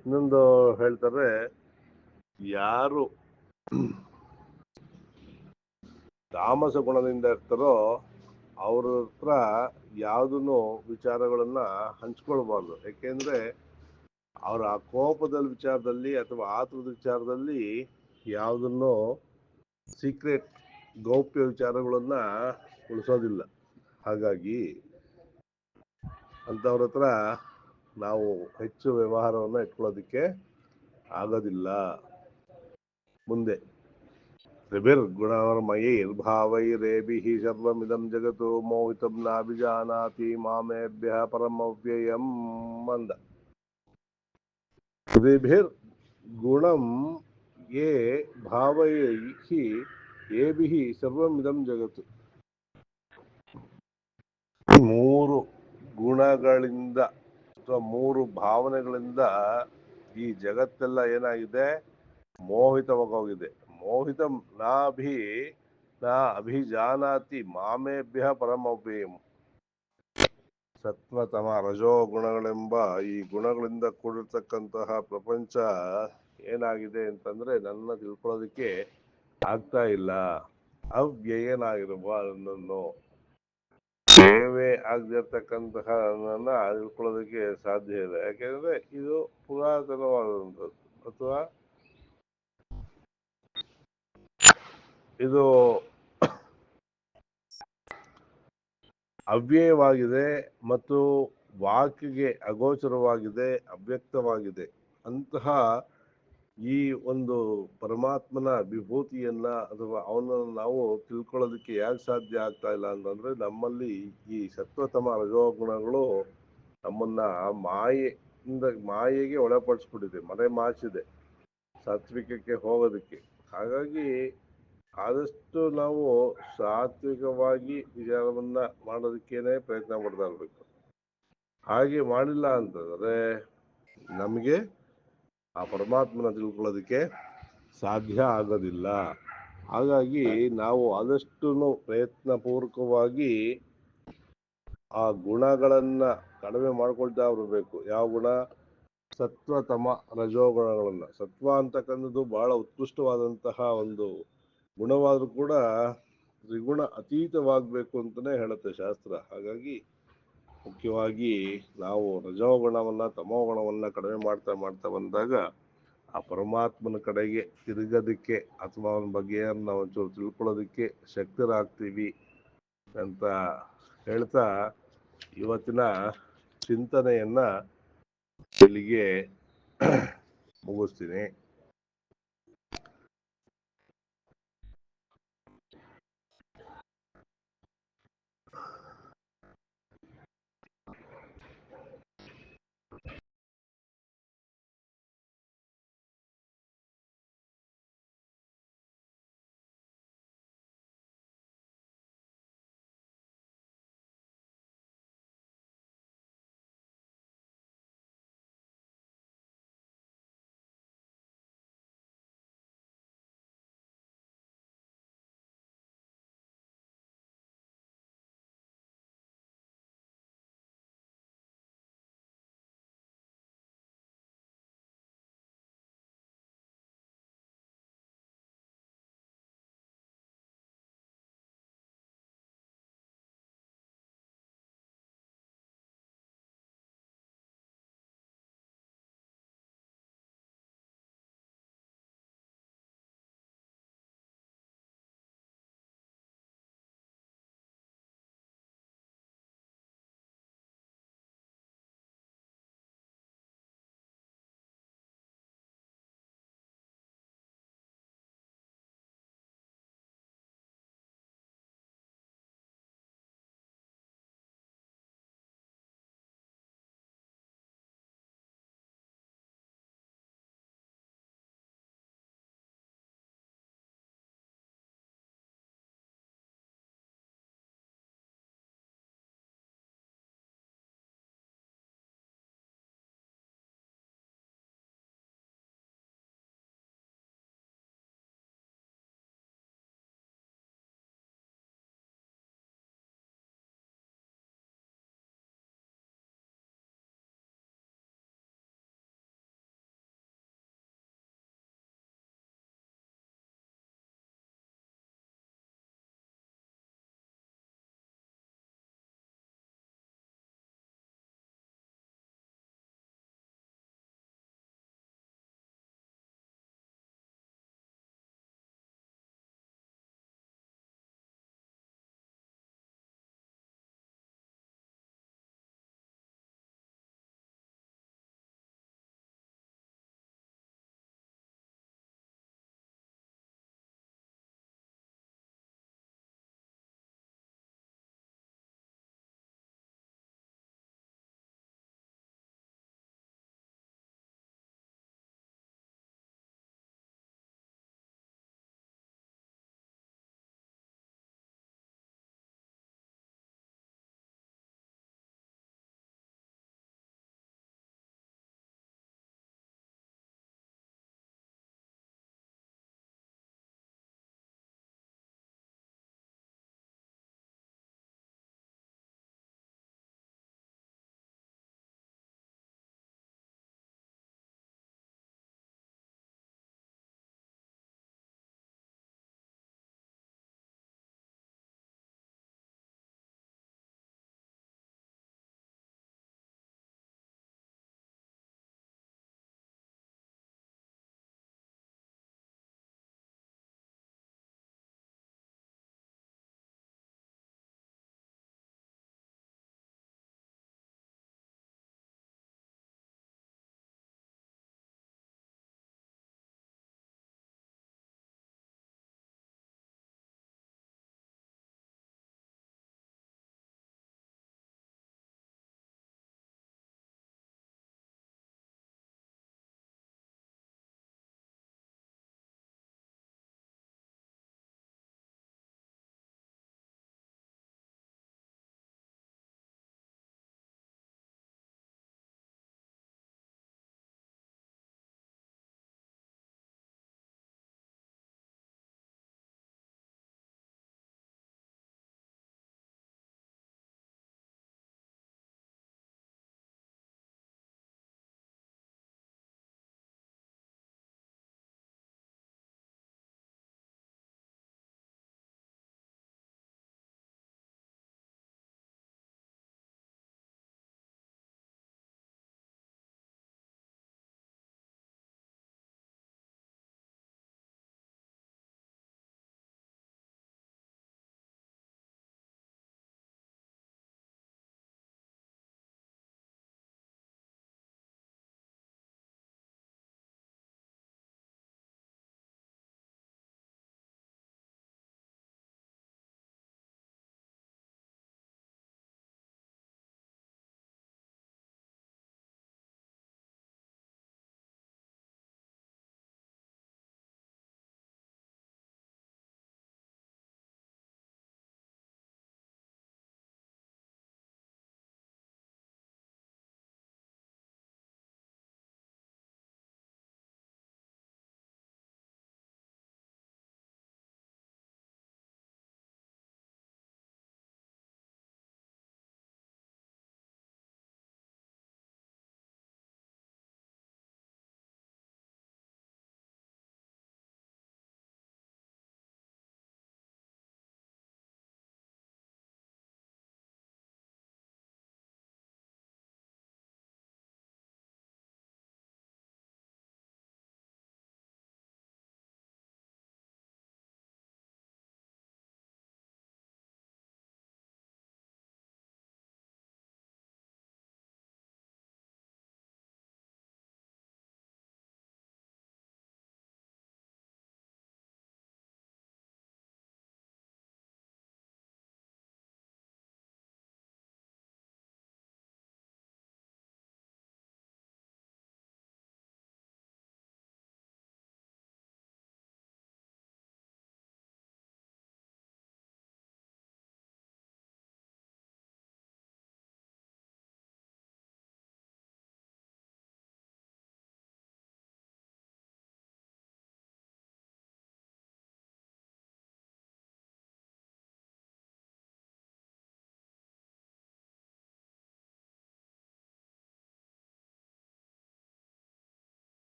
ಇನ್ನೊಂದು ಹೇಳ್ತಾರೆ, ಯಾರು ತಾಮಸ ಗುಣದಿಂದ ಇರ್ತಾರೋ ಅವ್ರ ಹತ್ರ ಯಾವುದನ್ನು ವಿಚಾರಗಳನ್ನ ಹಂಚ್ಕೊಳ್ಬಾರ್ದು. ಯಾಕೆಂದ್ರೆ ಅವರ ಆ ಕೋಪದ ವಿಚಾರದಲ್ಲಿ ಅಥವಾ ಆತುರದ ವಿಚಾರದಲ್ಲಿ ಯಾವುದನ್ನು ಸೀಕ್ರೆಟ್ ಗೌಪ್ಯ ವಿಚಾರಗಳನ್ನ ಉಳಿಸೋದಿಲ್ಲ. ಹಾಗಾಗಿ ಅಂಥವ್ರ ಹತ್ರ ನಾವು ಹೆಚ್ಚು ವ್ಯವಹಾರವನ್ನು ಇಟ್ಕೊಳ್ಳೋದಕ್ಕೆ ಆಗೋದಿಲ್ಲ. ಮುಂದೆ त्रिभिर्गुणमयैर्भावैरेभिः सर्वमिदं जगतो मोहितं नाभिजानाति मामेभ्यः परमव्ययम् मंद त्रिभिर्गुणं ये भावैः येभिः सर्वमिदं जगತ್ತು ಮೂರು ಗುಣಗಳಿಂದ ಅಥವಾ ಮೂರು ಭಾವನೆಗಳಿಂದ ಈ ಜಗತ್ತೆಲ್ಲ ಏನಾಗಿದೆ, ಮೋಹಿತವಾಗೋಗಿದೆ. ಮೋಹಿತ ನಾ ಅಭಿಜಾನಾತಿ ಮಾಮೇಭ್ಯ ಪರಮವ್ಯಯಂ. ಸತ್ವತಮ ರಜೋ ಗುಣಗಳೆಂಬ ಈ ಗುಣಗಳಿಂದ ಕೂಡಿರ್ತಕ್ಕಂತಹ ಪ್ರಪಂಚ ಏನಾಗಿದೆ ಅಂತಂದ್ರೆ ನನ್ನ ತಿಳ್ಕೊಳ್ಳೋದಕ್ಕೆ ಆಗ್ತಾ ಇಲ್ಲ. ಅವ್ಯಯನಾಗಿರುವ ನನ್ನನ್ನು, ಸೇವೆ ಆಗದಿರ್ತಕ್ಕಂತಹ ನನ್ನನ್ನ ತಿಳ್ಕೊಳ್ಳೋದಕ್ಕೆ ಸಾಧ್ಯ ಇದೆ. ಯಾಕೆಂದ್ರೆ ಇದು ಪುರಾತನವಾದಂಥದ್ದು ಅಥವಾ ಇದು ಅವ್ಯಯವಾಗಿದೆ ಮತ್ತು ವಾಕ್ಗೆ ಅಗೋಚರವಾಗಿದೆ, ಅವ್ಯಕ್ತವಾಗಿದೆ. ಅಂತಹ ಈ ಒಂದು ಪರಮಾತ್ಮನ ವಿಭೂತಿಯನ್ನ ಅಥವಾ ಅವನನ್ನು ನಾವು ತಿಳ್ಕೊಳ್ಳೋದಕ್ಕೆ ಯಾಕೆ ಸಾಧ್ಯ ಆಗ್ತಾ ಇಲ್ಲ ಅಂತಂದ್ರೆ ನಮ್ಮಲ್ಲಿ ಈ ಸತ್ವತಮ ರಜೋಗುಣಗಳು ನಮ್ಮನ್ನ ಮಾಯೆಗೆ ಒಳಪಡಿಸ್ಬಿಟ್ಟಿದೆ, ಮರೆ ಮಾಚಿದೆ ಸಾತ್ವಿಕಕ್ಕೆ ಹೋಗೋದಕ್ಕೆ. ಹಾಗಾಗಿ ಆದಷ್ಟು ನಾವು ಸಾತ್ವಿಕವಾಗಿ ವಿಚಾರವನ್ನ ಮಾಡೋದಕ್ಕೇನೆ ಪ್ರಯತ್ನ ಪಡ್ತಾ ಇರ್ಬೇಕು. ಹಾಗೆ ಮಾಡಿಲ್ಲ ಅಂತಂದ್ರೆ ನಮಗೆ ಆ ಪರಮಾತ್ಮನ ತಿಳ್ಕೊಳ್ಳೋದಕ್ಕೆ ಸಾಧ್ಯ ಆಗೋದಿಲ್ಲ. ಹಾಗಾಗಿ ನಾವು ಆದಷ್ಟು ಪ್ರಯತ್ನ ಪೂರ್ವಕವಾಗಿ ಆ ಗುಣಗಳನ್ನ ಕಡಿಮೆ ಮಾಡ್ಕೊಳ್ತಾ ಬರಬೇಕು. ಯಾವ ಗುಣ? ಸತ್ವತಮ ರಜೋಗುಣಗಳನ್ನ. ಸತ್ವ ಅಂತಕ್ಕಂಥದ್ದು ಬಹಳ ಉತ್ಕೃಷ್ಟವಾದಂತಹ ಒಂದು ಗುಣವಾದ್ರೂ ಕೂಡ ತ್ರಿಗುಣ ಅತೀತವಾಗಬೇಕು ಅಂತಾನೆ ಹೇಳುತ್ತೆ ಶಾಸ್ತ್ರ. ಹಾಗಾಗಿ ಮುಖ್ಯವಾಗಿ ನಾವು ರಜೋಗುಣವನ್ನ ತಮೋಗುಣವನ್ನ ಕಡಿಮೆ ಮಾಡ್ತಾ ಮಾಡ್ತಾ ಬಂದಾಗ ಆ ಪರಮಾತ್ಮನ ಕಡೆಗೆ ತಿರುಗೋದಕ್ಕೆ ಅಥವಾ ಅವನ ಬಗ್ಗೆ ನಾವು ಒಂಚೂರು ತಿಳ್ಕೊಳ್ಳೋದಕ್ಕೆ ಶಕ್ತರಾಗ್ತೀವಿ ಅಂತ ಹೇಳ್ತಾ ಇವತ್ತಿನ ಚಿಂತನೆಯನ್ನ ಇಲ್ಲಿಗೆ ಮುಗಿಸ್ತೀನಿ.